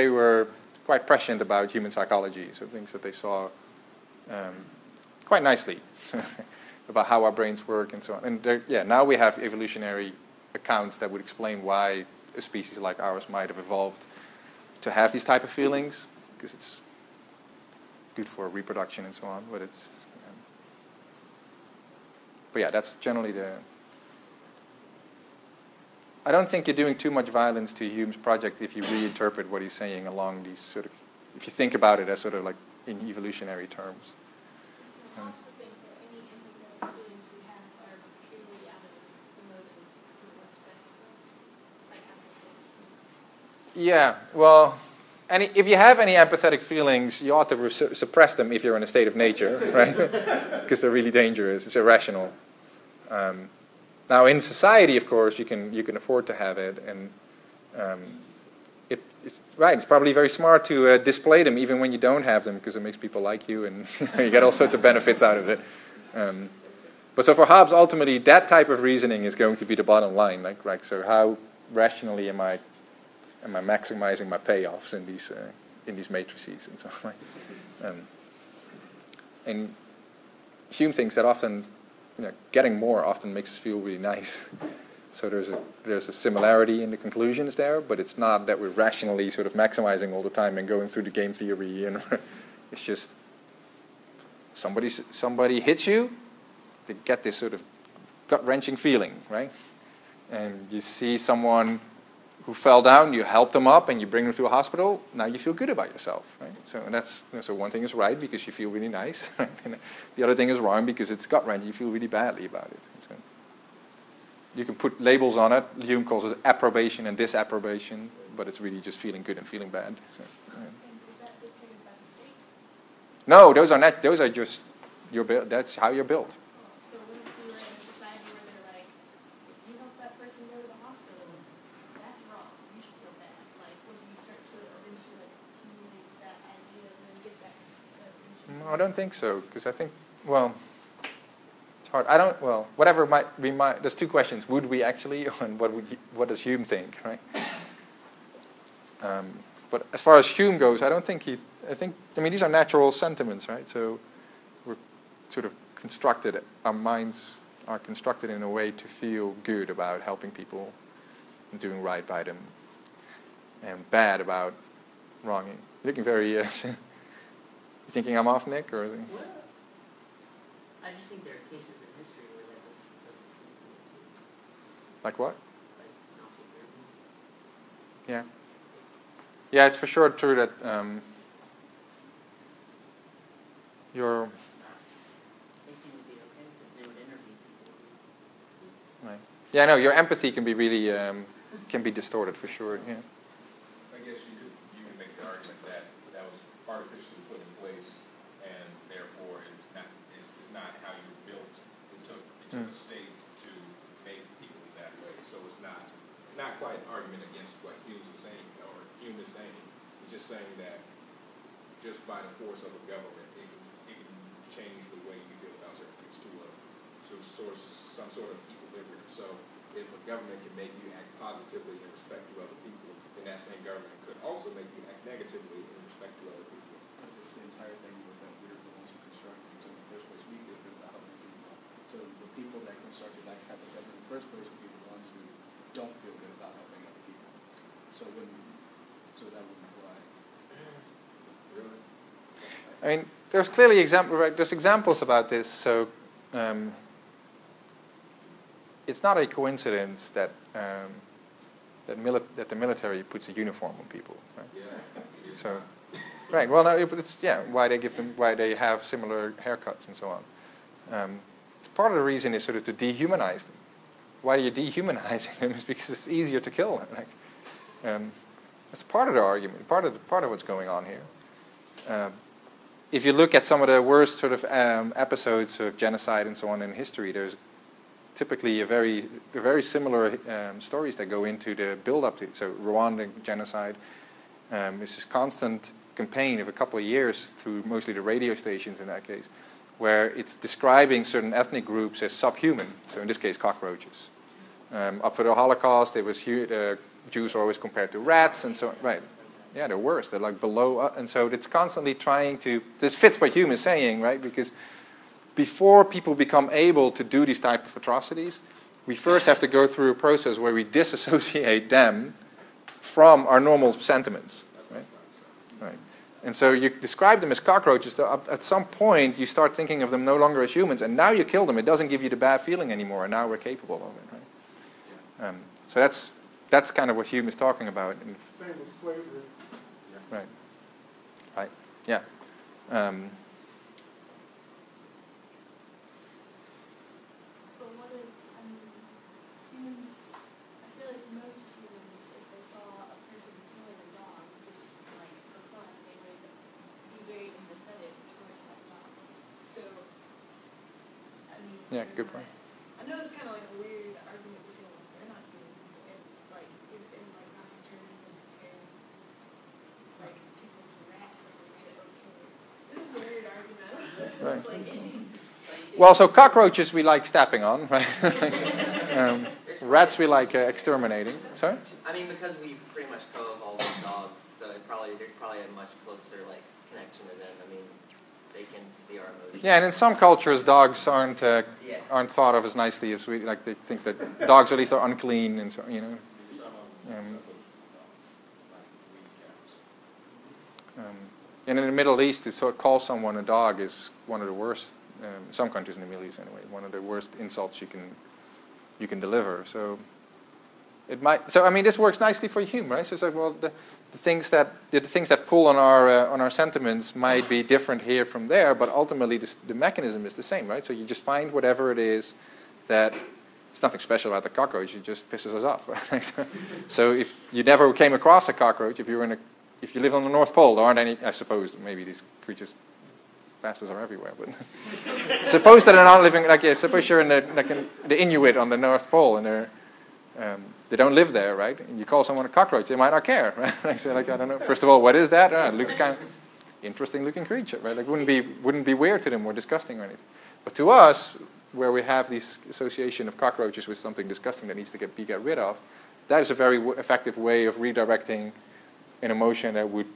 were quite prescient about human psychology, so things that they saw quite nicely about how our brains work and so on. And now we have evolutionary accounts that would explain why a species like ours might have evolved to have these type of feelings, because it's good for reproduction and so on. But yeah, that's generally I don't think you're doing too much violence to Hume's project if you reinterpret what he's saying along these sort of, if you think about it as sort of like in evolutionary terms. So I also think that any empathetic feelings we have are purely out of the motive for what's best for us, like empathy. Yeah, well, if you have any empathetic feelings, you ought to suppress them if you're in a state of nature, right? Because they're really dangerous. It's irrational. Now, in society, of course, you can afford to have it, and it's right. It's probably very smart to display them even when you don't have them, because it makes people like you, and you get all sorts of benefits out of it. But so for Hobbes, ultimately, that type of reasoning is going to be the bottom line. Like, so how rationally am I maximizing my payoffs in these matrices and so on? And Hume thinks that often, getting more often makes us feel really nice. So there's a similarity in the conclusions there, but it's not that we're rationally sort of maximizing all the time and going through the game theory. And it's just somebody hits you, they get this sort of gut-wrenching feeling, right? And you see someone who fell down, you help them up, and you bring them to a hospital. Now you feel good about yourself, right? So one thing is right because you feel really nice. Right? And the other thing is wrong because it's gut-wrenching. You feel really badly about it. So you can put labels on it. Hume calls it approbation and disapprobation, but it's really just feeling good and feeling bad. So, And is that dictated by the state? no, those are just that's how you're built. So what if we were in a society where they're like, if you help that person go to the hospital, that's wrong, you should feel bad. Like, would you start to eventually accumulate that idea and then get that attention? No, I don't think so, because I think, well, it's hard. I don't, well, whatever might be there's two questions. Would we actually, and what does Hume think, right? But as far as Hume goes, I mean, these are natural sentiments, right? So we're sort of constructed, our minds are constructed in a way to feel good about helping people and doing right by them, and bad about wronging. You're looking very, you thinking I'm off, Nick? Or? Well, I just think there are cases in history where that doesn't seem to be Like what? like Nazi Germany. Yeah. Yeah, it's for sure true that your... They seem to be okay because they would interview people. Right. Yeah, no, your empathy can be really, can be distorted for sure, yeah. I guess you can make the argument that that was artificially put in place, and therefore it's not how you were built. It took a state to make people that way. So it's not quite an argument against what Hume is saying, or Hume is saying. It's just saying that just by the force of a government, it can change the way you feel about certain things to some sort of equilibrium. So if a government can make you act positively in respect to other people, then that same government could also make you act negatively in respect to other people. This the entire thing was that we're the ones who constructed it. So in the first place, we feel good about helping people. So the people that constructed that type of government in the first place would be the ones who don't feel good about helping other people. So that wouldn't apply. Really? I mean, there's clearly there's examples about this. So it's not a coincidence that that the military puts a uniform on people. Right? Yeah. So, right. Well, no, it's why they have similar haircuts and so on. Part of the reason is sort of to dehumanize them. Why are you dehumanizing them? Is because it's easier to kill them. Like, that's part of the argument. Part of what's going on here. If you look at some of the worst sort of episodes of genocide and so on in history, there's typically very similar stories that go into the build-up to. So Rwandan genocide is this constant campaign of a couple of years through mostly the radio stations in that case, where it's describing certain ethnic groups as subhuman. So in this case, cockroaches. Up for the Holocaust, it was Jews were always compared to rats, and so right. Yeah, they're worse. They're like below, and so it's constantly trying to. This fits what Hume is saying, right? Because before people become able to do these type of atrocities, we first have to go through a process where we disassociate them from our normal sentiments, right? Right. And so you describe them as cockroaches. So at some point, you start thinking of them no longer as humans, and now you kill them. It doesn't give you the bad feeling anymore, and now we're capable of it, right? So that's kind of what Hume is talking about. Same with slavery. Right. Right. Yeah. But what if, humans, I feel like most humans, if they saw a person killing a dog, just like for fun, they would be very empathetic towards that dog. So, I mean. Yeah, good point. I know it's kind of like a weird argument to say, well, they're not human, and like, in like Nazi terms, and comparing like people to rats, and they made it okay. This is a weird argument. Right. It's like, Well, so cockroaches we like stepping on, right? Rats we like exterminating. Sorry? I mean, because we've pretty much co-evolved with dogs, so there's probably a much closer like connection to them. I mean, they can see our emotions. Yeah, and in some cultures, dogs aren't Yeah. aren't thought of as nicely as we like. They think that dogs at least are unclean, and so you know. And in the Middle East, to sort of call someone a dog is one of the worst. Some countries in the Middle East, anyway, one of the worst insults you can deliver. So it might. So I mean, this works nicely for Hume, right? So it's like, well, the things that pull on our sentiments might be different here from there, but ultimately the mechanism is the same, right? So you just find whatever it is that. It's nothing special about the cockroach. It just pisses us off. Right? So if you never came across a cockroach, if you live on the North Pole, there aren't any. I suppose maybe these creatures, bastards are everywhere. But suppose that they're not living like. Suppose you're in the Inuit on the North Pole, and they don't live there, right? And you call someone a cockroach, they might not care, right? So like, I don't know. First of all, what is that? It looks kind of interesting looking creature, right? Like wouldn't be weird to them or disgusting or anything. But to us, where we have this association of cockroaches with something disgusting that needs to be get rid of, that is a very effective way of redirecting an emotion that would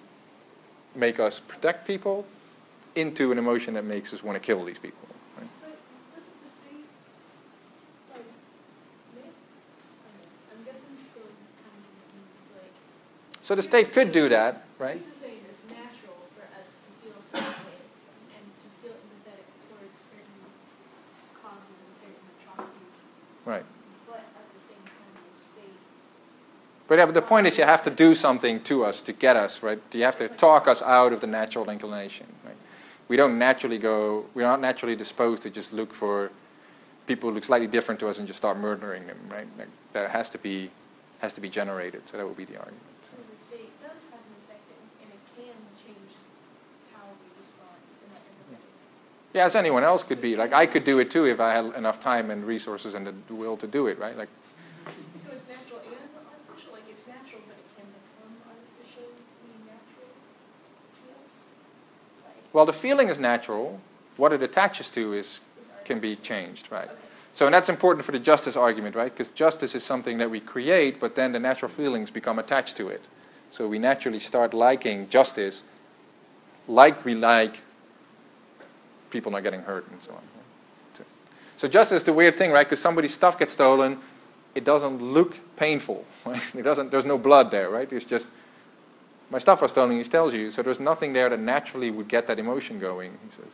make us protect people into an emotion that makes us want to kill these people. Right? but doesn't the state, like, I'm guessing still kind of confused, like. So the state could do that, right? He's just saying it's natural for us to feel some way and to feel empathetic towards certain causes and certain atrocities. Right. But at the same time, the state. But yeah, but the point is you have to do something to us to get us, right? You have to talk us out of the natural inclination, right? We're not naturally disposed to just look for people who look slightly different to us and just start murdering them, right? Like, that has to be generated, so that would be the argument. So the state does have an effect and it can change how we respond in that empathetic. Yeah, as anyone else could be. Like, I could do it too if I had enough time and resources and the will to do it, right? Like, So it's natural and artificial? Like it's natural, but it can become artificially natural to us? Like, well, the feeling is natural. What it attaches to can be changed, right? okay. So and that's important for the justice argument, right? Because justice is something that we create, but then the natural feelings become attached to it. So we naturally start liking justice like we like people not getting hurt and so on. So justice is the weird thing, right? Because somebody's stuff gets stolen, it doesn't look painful. Right? There's no blood there, right? It's just, my stuff was stolen, he tells you. So there's nothing there that naturally would get that emotion going, he says.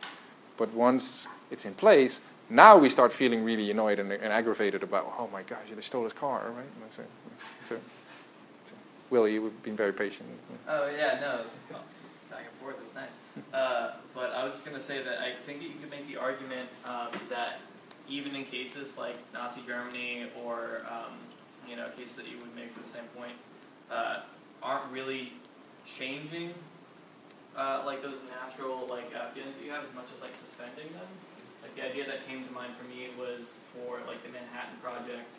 But once it's in place, now we start feeling really annoyed and aggravated about, oh my gosh, they stole his car, right? So Will, you've been very patient. Oh yeah, no, it's back and forth. It was nice. But I was just gonna say that I think you could make the argument that even in cases like Nazi Germany or cases that you would make for the same point aren't really changing like those natural feelings that you have as much as like suspending them. Like the idea that came to mind for me was for like the Manhattan Project.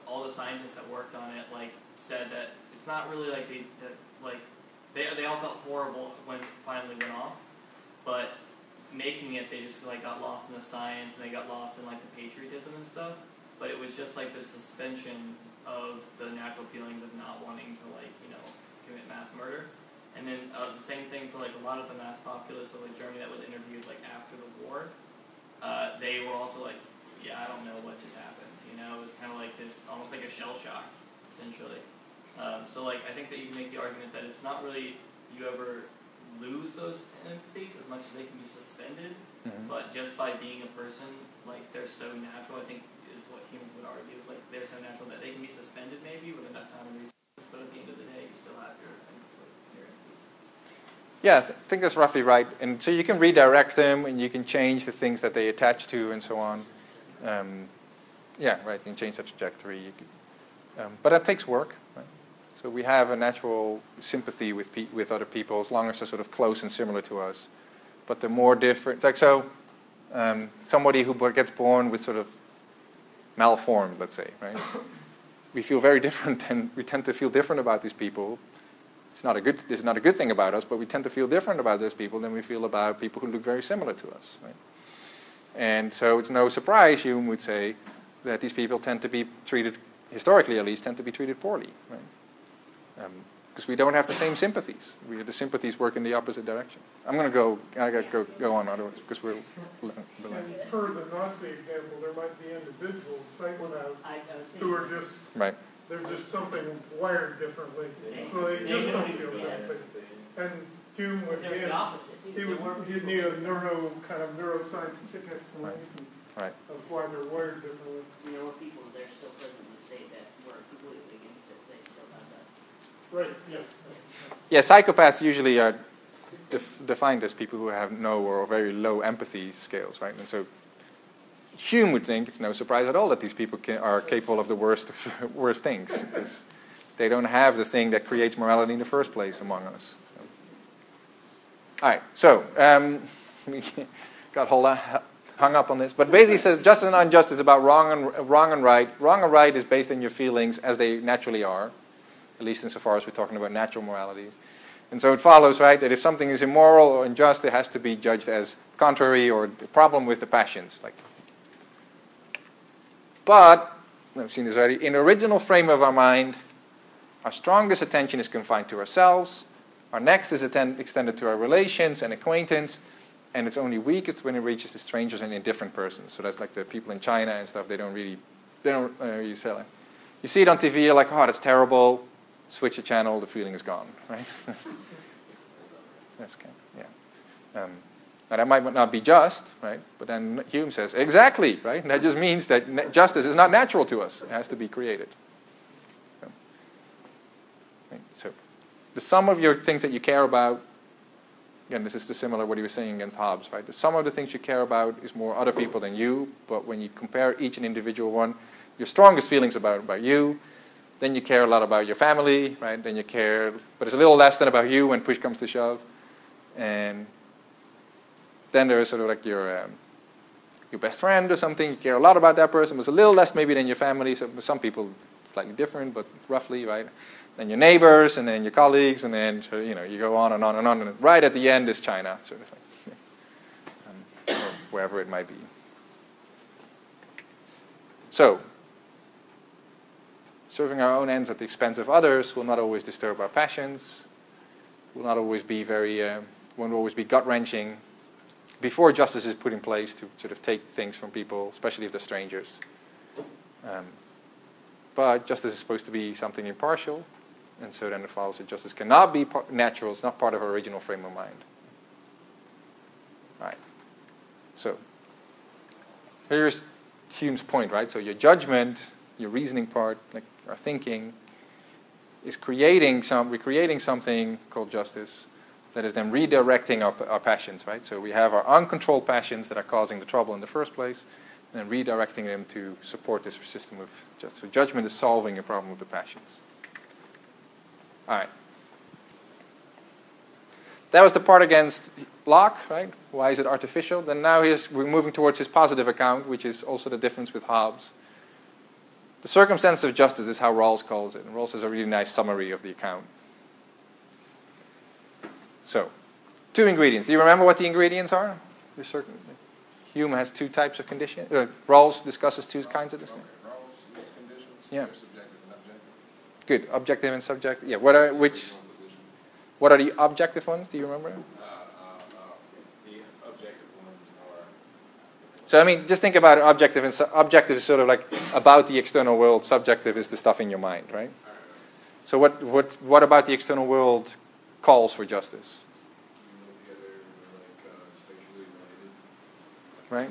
All the scientists that worked on it like said that it's not really like they all felt horrible when it finally went off, but making it, they just like got lost in the science and they got lost in like the patriotism and stuff. But it was just like the suspension of the natural feelings of not wanting to like commit mass murder. And then the same thing for like a lot of the mass populace of like Germany that was interviewed like after the war. They were also like, yeah, I don't know what just happened. It was kind of like this, almost like a shell shock, essentially. So like I think that you can make the argument that it's not really you ever lose those empathies as much as they can be suspended, but just by being a person, like they're so natural. I think is what humans would argue is like they're so natural that they can be suspended maybe with enough time and resources, but at the end of the day, you still have your empathies. Yeah, I think that's roughly right. And so you can redirect them, and you can change the things that they attach to, and so on. Yeah, right. You can change the trajectory. You can, but that takes work. Right? So we have a natural sympathy with other people as long as they're sort of close and similar to us. But the more different, like so, somebody who gets born with sort of malformed, let's say, right? We feel very different, and we tend to feel different about these people. This is not a good thing about us, but we tend to feel different about those people than we feel about people who look very similar to us, right? And so it's no surprise, Hume would say, that these people tend to be treated, historically at least, tend to be treated poorly, right? Because we don't have the same sympathies. The sympathies work in the opposite direction. I got to go on otherwise, because we're... And per the Nazi example, there might be individuals, psychonauts, who are just, right. They're just something wired differently, so they just don't feel something. And Hume would need a neuroscientific explanation of why they're wired differently. People, they're still present in the state that were completely against it, they still have that. Right, yeah. Yeah, psychopaths usually are defined as people who have no or very low empathy scales, right? And so Hume would think it's no surprise at all that these people are capable of the worst things, because they don't have the thing that creates morality in the first place among us. So. All right, so we got hung up on this, but basically says justice and injustice is about wrong and right. Wrong and right is based on your feelings as they naturally are, at least insofar as we're talking about natural morality. And so it follows, right, that if something is immoral or unjust, it has to be judged as contrary or a problem with the passions. But, I've seen this already, in the original frame of our mind, our strongest attention is confined to ourselves, our next is extended to our relations and acquaintance, and it's only weakest when it reaches the strangers and indifferent persons. So that's like the people in China and stuff, they don't really sell it. You see it on TV, you're like, oh, that's terrible, switch the channel, the feeling is gone, right? That's kind of, yeah. Now that might not be just, right? But then Hume says, exactly, right? And that just means that justice is not natural to us. It has to be created. So the sum of your things that you care about, again, this is similar to what he was saying against Hobbes, right? The sum of the things you care about is more other people than you, but when you compare each and individual one, your strongest feelings about you, then you care a lot about your family, right? Then you care, but it's a little less than about you when push comes to shove. And then there is sort of like your best friend or something. You care a lot about that person, but it's a little less maybe than your family. So some people slightly different, but roughly, right? Then your neighbors, and then your colleagues, and then you go on and on and on. And right at the end is China, sort of thing, or wherever it might be. So, serving our own ends at the expense of others will not always disturb our passions. Will not always be won't always be gut-wrenching. Before justice is put in place to sort of take things from people, especially if they're strangers. But justice is supposed to be something impartial, and so then it follows that justice cannot be natural. It's not part of our original frame of mind. All right. So here's Hume's point, right? So your judgment, your reasoning part, like our thinking, is recreating something called justice that is then redirecting our passions, right? So we have our uncontrolled passions that are causing the trouble in the first place, and then redirecting them to support this system of justice. So judgment is solving a problem with the passions. All right. That was the part against Locke, right? Why is it artificial? Then now we're moving towards his positive account, which is also the difference with Hobbes. The circumstance of justice is how Rawls calls it. And Rawls has a really nice summary of the account. So, 2 ingredients. Do you remember what the ingredients are? Hume has 2 types of conditions. Rawls discusses 2 kinds of this. Okay, Rawls use conditions. Yeah. They're subjective and objective. Good. Objective and subjective. Yeah. What are the objective ones? Do you remember? The objective ones are. So I mean, just think about it. Objective and objective is sort of like about the external world. Subjective is the stuff in your mind, right? So what about the external world calls for justice? Right?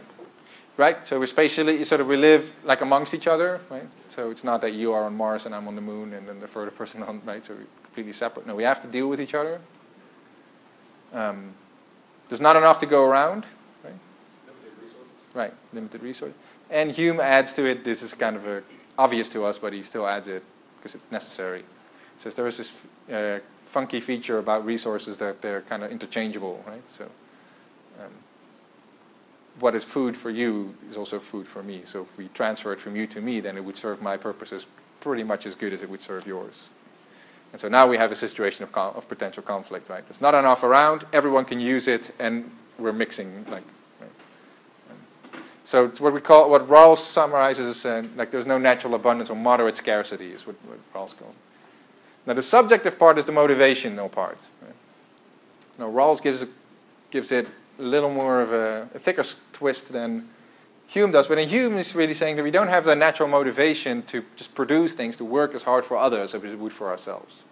Right? So we're spatially, we live like amongst each other, right? So it's not that you are on Mars and I'm on the moon and then the further person on, right? So we're completely separate. No, we have to deal with each other. There's not enough to go around, right? Limited resources. Right, limited resource. And Hume adds to it, this is kind of obvious to us, but he still adds it because it's necessary. So there is this funky feature about resources that they're kind of interchangeable, right? So what is food for you is also food for me. So if we transfer it from you to me, then it would serve my purposes pretty much as good as it would serve yours. And so now we have a situation of potential conflict, right? There's not enough around, everyone can use it, and we're mixing, like, right? So it's what Rawls summarizes as, like, there's no natural abundance or moderate scarcity is what Rawls calls it. Now the subjective part is the motivational part. Right? Now Rawls gives it a little more of a thicker twist than Hume does. But in Hume is really saying that we don't have the natural motivation to just produce things, to work as hard for others as we would for ourselves.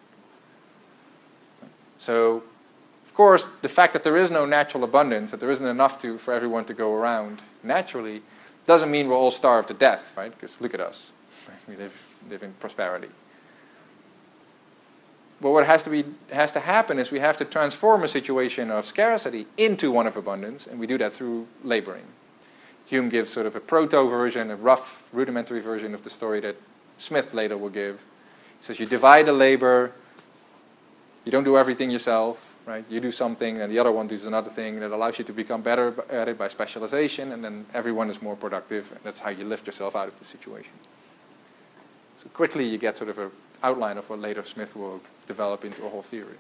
So, of course, the fact that there is no natural abundance, that there isn't enough for everyone to go around naturally, doesn't mean we're all starved to death, right? Because look at us. We live in prosperity. But what has to happen is we have to transform a situation of scarcity into one of abundance, and we do that through laboring. Hume gives sort of a proto-version, a rough, rudimentary version of the story that Smith later will give. He says you divide the labor, you don't do everything yourself, right? You do something, and the other one does another thing that allows you to become better at it by specialization, and then everyone is more productive, and that's how you lift yourself out of the situation. So quickly you get sort of an outline of what later Smith will develop into a whole theory.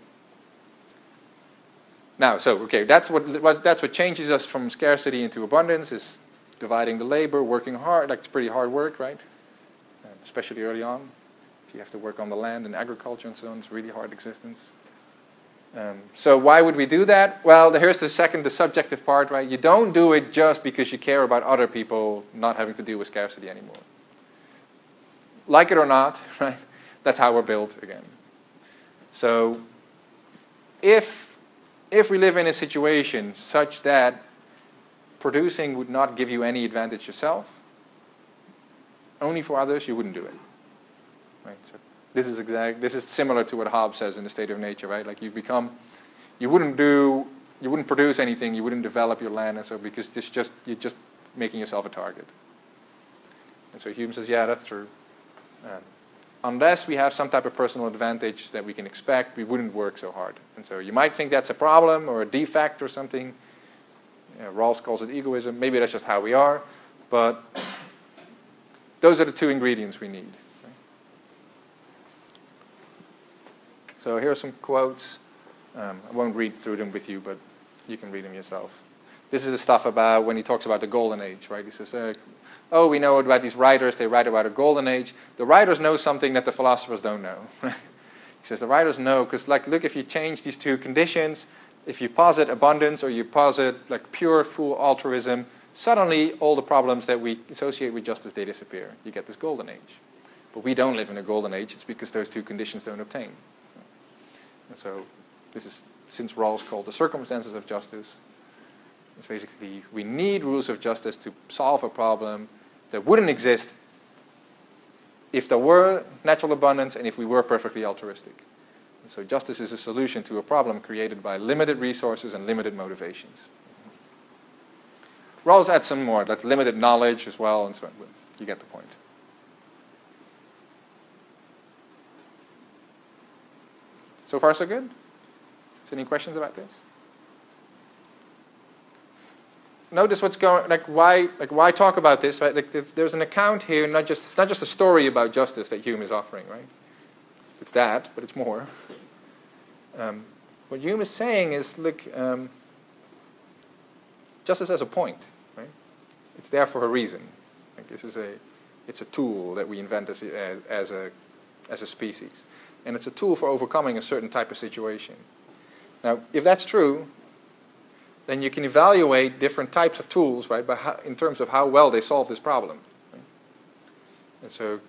Now, so okay, that's what changes us from scarcity into abundance, is dividing the labor, working hard. Like, it's pretty hard work, right? Especially early on, if you have to work on the land and agriculture and so on, it's really hard existence. So why would we do that? Well, here's the subjective part, right? You don't do it just because you care about other people not having to deal with scarcity anymore. Like it or not, right? That's how we're built again. So if we live in a situation such that producing would not give you any advantage yourself, only for others, you wouldn't do it. Right? So this is similar to what Hobbes says in The State of Nature, right? Like you wouldn't produce anything, you wouldn't develop your land, and so because you're just making yourself a target. And so Hume says, yeah, that's true. Unless we have some type of personal advantage that we can expect, we wouldn't work so hard. And so you might think that's a problem or a defect or something. Rawls calls it egoism. Maybe that's just how we are. But those are the 2 ingredients we need. So here are some quotes. I won't read through them with you, but you can read them yourself. This is the stuff about when he talks about the golden age, right? He says, oh, we know about these writers, they write about a golden age. The writers know something that the philosophers don't know. He says the writers know, because like, look, if you change these 2 conditions, if you posit abundance or you posit like pure, full altruism, suddenly all the problems that we associate with justice, they disappear. You get this golden age. But we don't live in a golden age, it's because those 2 conditions don't obtain. And so this is, since Rawls called the circumstances of justice, it's basically we need rules of justice to solve a problem that wouldn't exist if there were natural abundance and if we were perfectly altruistic. And so justice is a solution to a problem created by limited resources and limited motivations. Rawls adds some more, like limited knowledge as well, and so on. You get the point. So far, so good? So any questions about this? Notice what's going, why talk about this, right? Like there's an account here, it's not just a story about justice that Hume is offering, right? It's that, but it's more. What Hume is saying is, look, justice has a point, right? It's there for a reason. Like it's a tool that we invent as a species, and it's a tool for overcoming a certain type of situation. Now, if that's true, then you can evaluate different types of tools, right, in terms of how well they solve this problem. Right? And so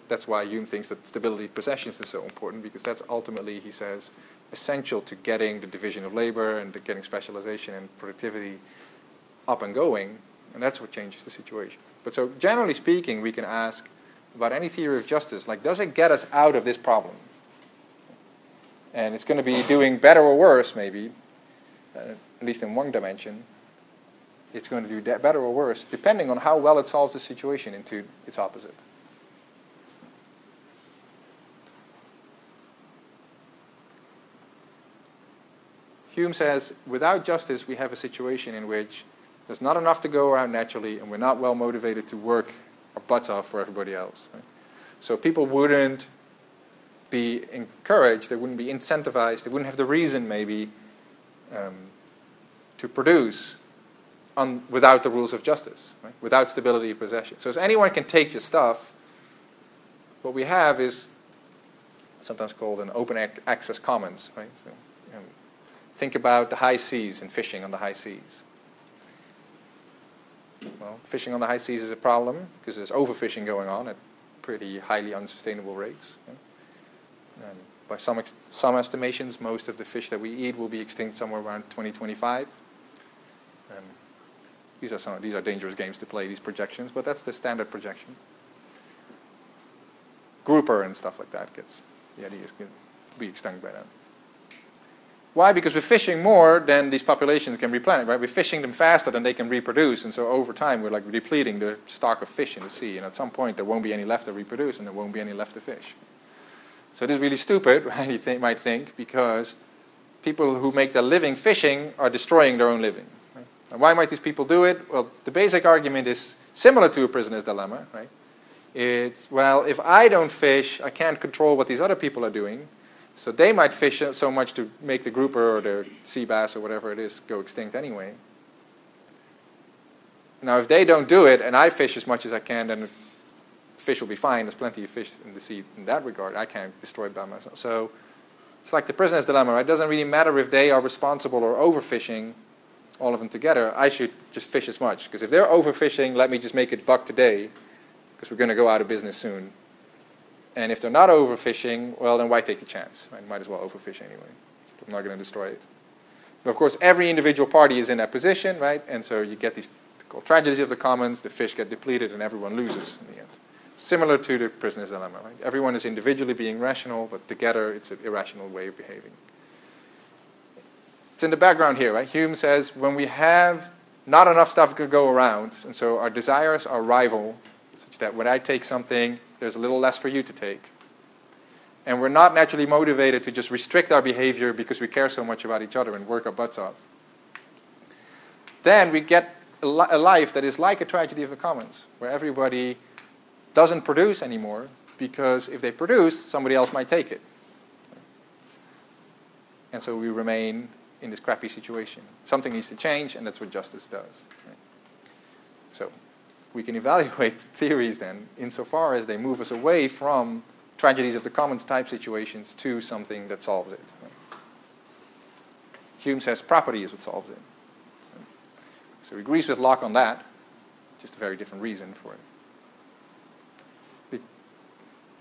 that's why Hume thinks that stability of possessions is so important, because that's ultimately, he says, essential to getting the division of labor and to getting specialization and productivity up and going, and that's what changes the situation. But so generally speaking, we can ask about any theory of justice, like, does it get us out of this problem? And it's going to be doing better or worse, maybe, at least in one dimension. It's going to do better or worse, depending on how well it solves the situation into its opposite. Hume says, without justice, we have a situation in which there's not enough to go around naturally, and we're not well motivated to work our butts off for everybody else. Right? So people wouldn't be encouraged, they wouldn't be incentivized, they wouldn't have the reason, maybe, to produce without the rules of justice, right? Without stability of possession. So as anyone can take your stuff, what we have is sometimes called an open access commons. Right? So, think about the high seas and fishing on the high seas. Well, fishing on the high seas is a problem because there's overfishing going on at pretty highly unsustainable rates. Right? And by some estimations, most of the fish that we eat will be extinct somewhere around 2025. These are dangerous games to play, these projections, but that's the standard projection. Grouper and stuff like that the idea is going to be extinct by then. Why? Because we're fishing more than these populations can replenish, right? We're fishing them faster than they can reproduce, and so over time we're like depleting the stock of fish in the sea, and at some point there won't be any left to reproduce and there won't be any left to fish. So this is really stupid, right? You might think, because people who make their living fishing are destroying their own living. Right? And why might these people do it? Well, the basic argument is similar to a prisoner's dilemma, right? It's, well, if I don't fish, I can't control what these other people are doing. So they might fish so much to make the grouper or the sea bass or whatever it is go extinct anyway. Now, if they don't do it and I fish as much as I can, then the fish will be fine. There's plenty of fish in the sea in that regard. I can't destroy it by myself. So it's like the prisoner's dilemma, right? It doesn't really matter if they are responsible or overfishing, all of them together. I should just fish as much. Because if they're overfishing, let me just make it buck today, because we're going to go out of business soon. And if they're not overfishing, well, then why take the chance? Right? Might as well overfish anyway. I'm not going to destroy it. But of course, every individual party is in that position, right? And so you get these called tragedies of the commons. The fish get depleted, and everyone loses in the end. Similar to the prisoner's dilemma, right? Everyone is individually being rational, but together it's an irrational way of behaving. It's in the background here, right? Hume says when we have not enough stuff to go around, and so our desires are rival, such that when I take something, there's a little less for you to take. And we're not naturally motivated to just restrict our behavior because we care so much about each other and work our butts off. Then we get a life that is like a tragedy of the commons, where everybody doesn't produce anymore, because if they produce, somebody else might take it. And so we remain in this crappy situation. Something needs to change, and that's what justice does. Right? So we can evaluate theories then insofar as they move us away from tragedies of the commons type situations to something that solves it. Right? Hume says property is what solves it. Right? So he agrees with Locke on that, just a very different reason for it.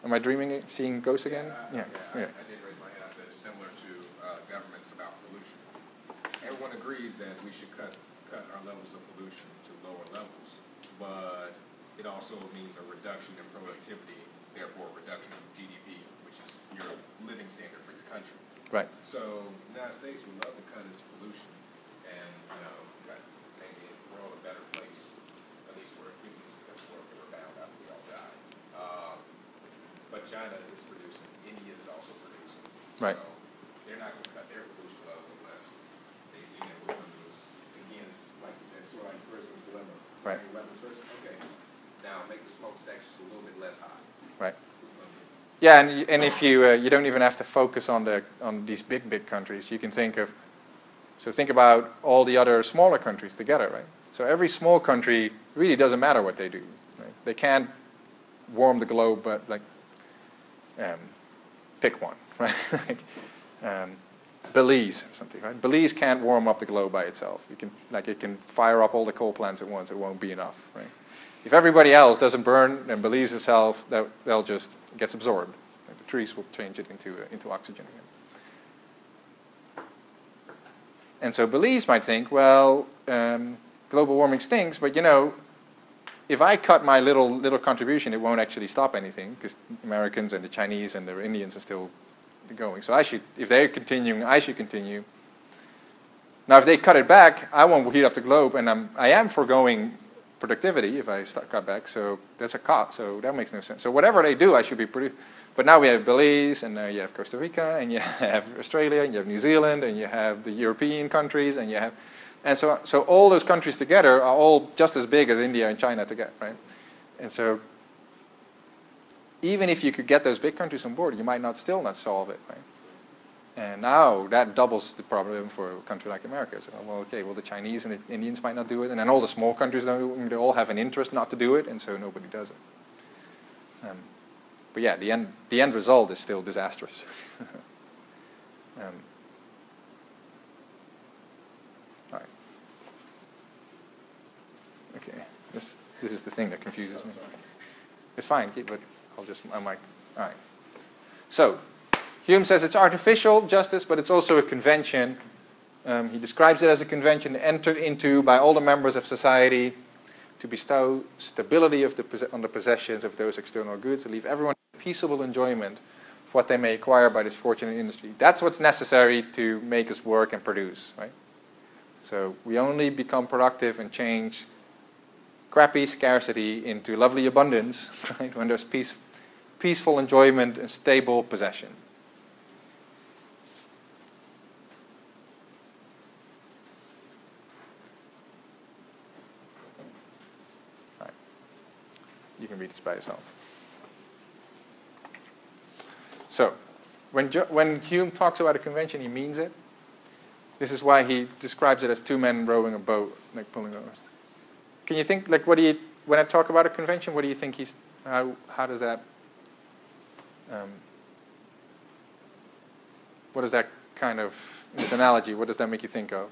Am I dreaming it, seeing ghosts again? I did raise my hand. I said it's similar to governments about pollution. Everyone agrees that we should cut our levels of pollution to lower levels, but it also means a reduction in productivity, therefore a reduction in GDP, which is your living standard for your country. Right. So the United States would love to cut its pollution and, make the world a better place, at least for humans, because we're bound after we all die. But China is producing. India is also producing. Right. So they're not going to cut their pollution level unless they see that we're going to do this. Again, it's like you said, sort of like the prisoner's dilemma. Right. Weapons first, okay. Now make the smokestacks just a little bit less hot. Right. Yeah, and if you don't even have to focus on these big countries, you can think about all the other smaller countries together, right? So every small country really doesn't matter what they do. Right? They can't warm the globe, but like pick one, right? Belize or something, right? Belize can't warm up the globe by itself. It can fire up all the coal plants at once. It won't be enough, right? If everybody else doesn't burn, then Belize itself, they'll just gets absorbed. Like the trees will change it into oxygen again. And so Belize might think, well, global warming stinks, but if I cut my little contribution, it won't actually stop anything because Americans and the Chinese and the Indians are still going. So if they're continuing, I should continue. Now, if they cut it back, I won't heat up the globe, and I am foregoing productivity if I cut back. So that's a cost. So that makes no sense. So whatever they do, I should be pretty. But now we have Belize, and you have Costa Rica, and you have Australia, and you have New Zealand, and you have the European countries, and you have. And so all those countries together are all just as big as India and China together, right? And so even if you could get those big countries on board, you might still not solve it, right? And now that doubles the problem for a country like America. So, the Chinese and the Indians might not do it, and then all the small countries, they all have an interest not to do it, and so nobody does it. But yeah, the end result is still disastrous. All right. Okay. This is the thing that confuses me. It's fine, but I might. All right. So Hume says it's artificial justice, but it's also a convention. He describes it as a convention entered into by all the members of society to bestow stability on the possessions of those external goods, to leave everyone in peaceable enjoyment of what they may acquire by this fortune and industry. That's what's necessary to make us work and produce, right? So we only become productive and change crappy scarcity into lovely abundance, right? When there's peaceful enjoyment and stable possession. You can read this by yourself. So, when Hume talks about a convention, he means it. This is why he describes it as two men rowing a boat, like pulling oars. Can you think, like, when I talk about a convention, what do you think how does that, what does that kind of, this analogy, what does that make you think of?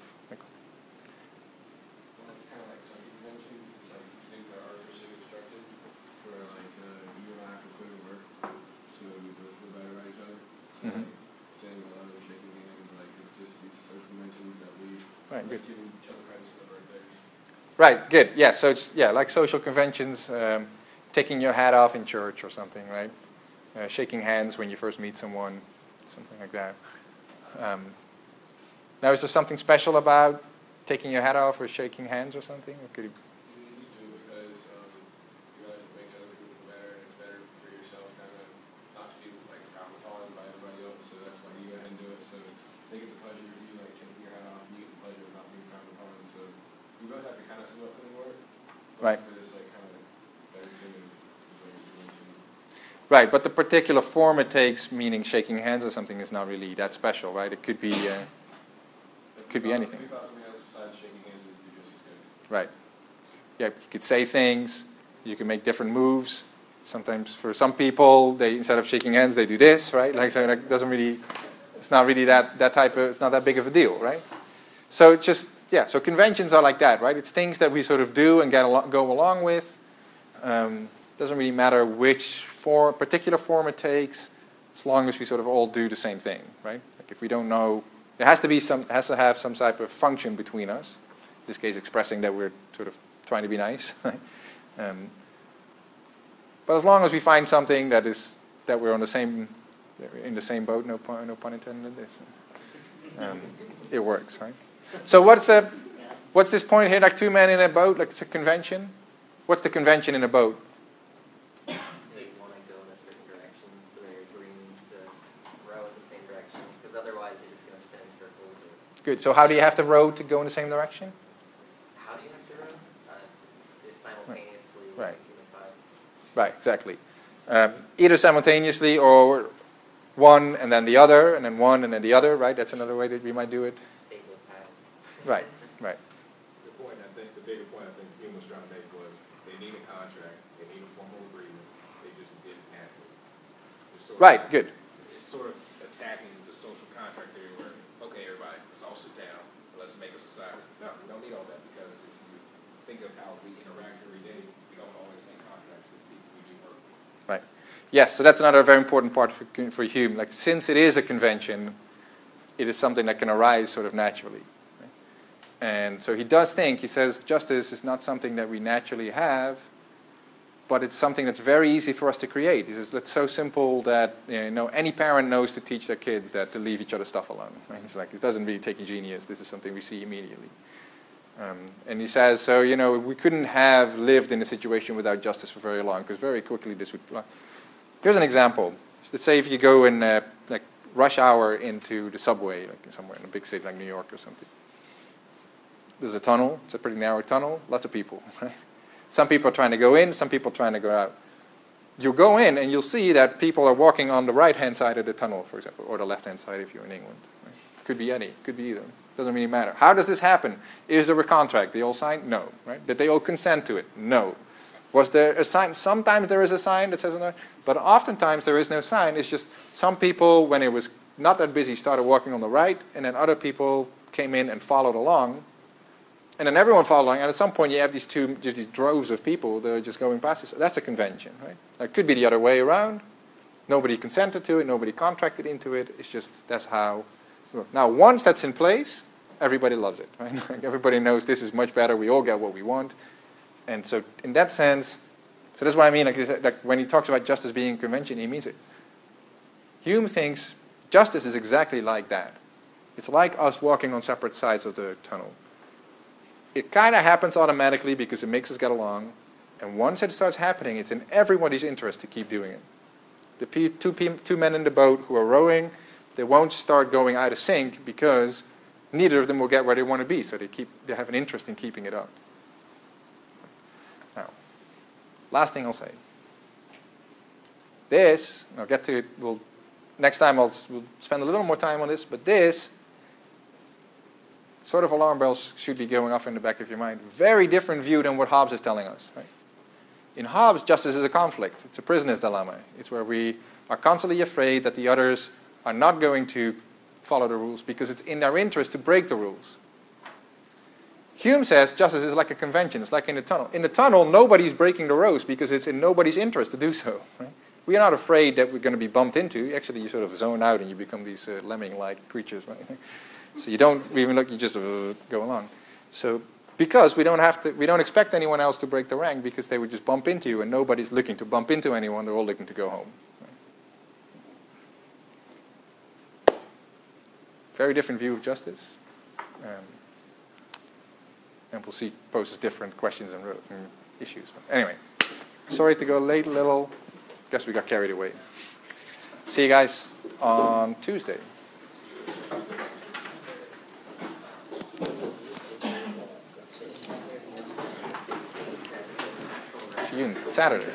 Right, good. Right, good. Yeah, so it's like social conventions, taking your hat off in church or something, right? Shaking hands when you first meet someone, something like that. Now, is there something special about taking your hat off or shaking hands or something? Or could you? Right. Right, but the particular form it takes, meaning shaking hands or something, is not really that special, right? It could be anything. Right. Yeah, you could say things. You can make different moves. Sometimes, for some people, instead of shaking hands, they do this, right? Like, so that doesn't really. It's not really that type of. It's not that big of a deal, right? So it's just. Yeah, so conventions are like that, right? It's things that we sort of do and go along with. Doesn't really matter which particular form it takes, as long as we sort of all do the same thing, right? Like if we don't know, it has to have some type of function between us. In this case, expressing that we're sort of trying to be nice. But as long as we find something that we're in the same boat, no pun intended. It works, right? So what's this point here? Like two men in a boat, like it's a convention. What's the convention in a boat? They want to go in a certain direction, so they're agreeing to row in the same direction. Because otherwise, you're Good. So how do you have the road to go in the same direction? How do you have zero? Is simultaneously Right. unified. Right, exactly. Either simultaneously or one and then the other, and then one and then the other, right? That's another way that we might do it. Stable path. Right, right. The point, I think, the bigger point I think Hume was trying to make was they need a contract, they need a formal agreement, they just didn't have it. Right, good. It's sort of attacking the social contract theory where, okay, everybody, let's all sit down, let's make a society. No, we don't need all that because if you think of how we interact every day, we don't always make contracts with people we do work with. Right. Yes, so that's another very important part for Hume. Like, since it is a convention, it is something that can arise sort of naturally. Right? And so he does think, he says, justice is not something that we naturally have, but it's something that's very easy for us to create. He says, it's so simple that any parent knows to teach their kids that to leave each other's stuff alone. Right? It's like, it doesn't really take a genius. This is something we see immediately. And he says, so, we couldn't have lived in a situation without justice for very long, because very quickly this would... Here's an example. Let's say if you go in like rush hour into the subway, like somewhere in a big city like New York or something. There's a tunnel. It's a pretty narrow tunnel. Lots of people. Right? Some people are trying to go in. Some people are trying to go out. You'll go in and you'll see that people are walking on the right-hand side of the tunnel, for example, or the left-hand side if you're in England. Right? Could be any. Could be either. Doesn't really matter. How does this happen? Is there a contract? They all signed? No. Right? Did they all consent to it? No. Was there a sign? Sometimes there is a sign that says no, but oftentimes there is no sign. It's just some people, when it was not that busy, started walking on the right, and then other people came in and followed along, and then everyone followed along. And at some point, you have these droves of people that are just going past this. That's a convention, right? It could be the other way around. Nobody consented to it. Nobody contracted into it. It's just that's how. Now, once that's in place, everybody loves it, right? Everybody knows this is much better. We all get what we want. And so in that sense, so that's what I mean, like when he talks about justice being a convention, he means it. Hume thinks justice is exactly like that. It's like us walking on separate sides of the tunnel. It kind of happens automatically because it makes us get along. And once it starts happening, it's in everybody's interest to keep doing it. The two men in the boat who are rowing, they won't start going out of sync because neither of them will get where they want to be. So they have an interest in keeping it up. Now, last thing I'll say. This, I'll get to it, next time we'll spend a little more time on this, but this sort of alarm bells should be going off in the back of your mind. Very different view than what Hobbes is telling us. Right? In Hobbes, justice is a conflict. It's a prisoner's dilemma. It's where we are constantly afraid that the others are not going to follow the rules because it's in their interest to break the rules. Hume says justice is like a convention. It's like in the tunnel. In the tunnel, nobody's breaking the rules because it's in nobody's interest to do so. Right? We are not afraid that we're going to be bumped into. Actually, you sort of zone out and you become these lemming-like creatures. Right? So you don't even look. You just go along. So because we don't expect anyone else to break the rank because they would just bump into you, and nobody's looking to bump into anyone. They're all looking to go home. Right? Very different view of justice. And we'll see poses different questions and issues. But anyway, sorry to go late a little. Guess we got carried away. See you guys on Tuesday. See you on Saturday.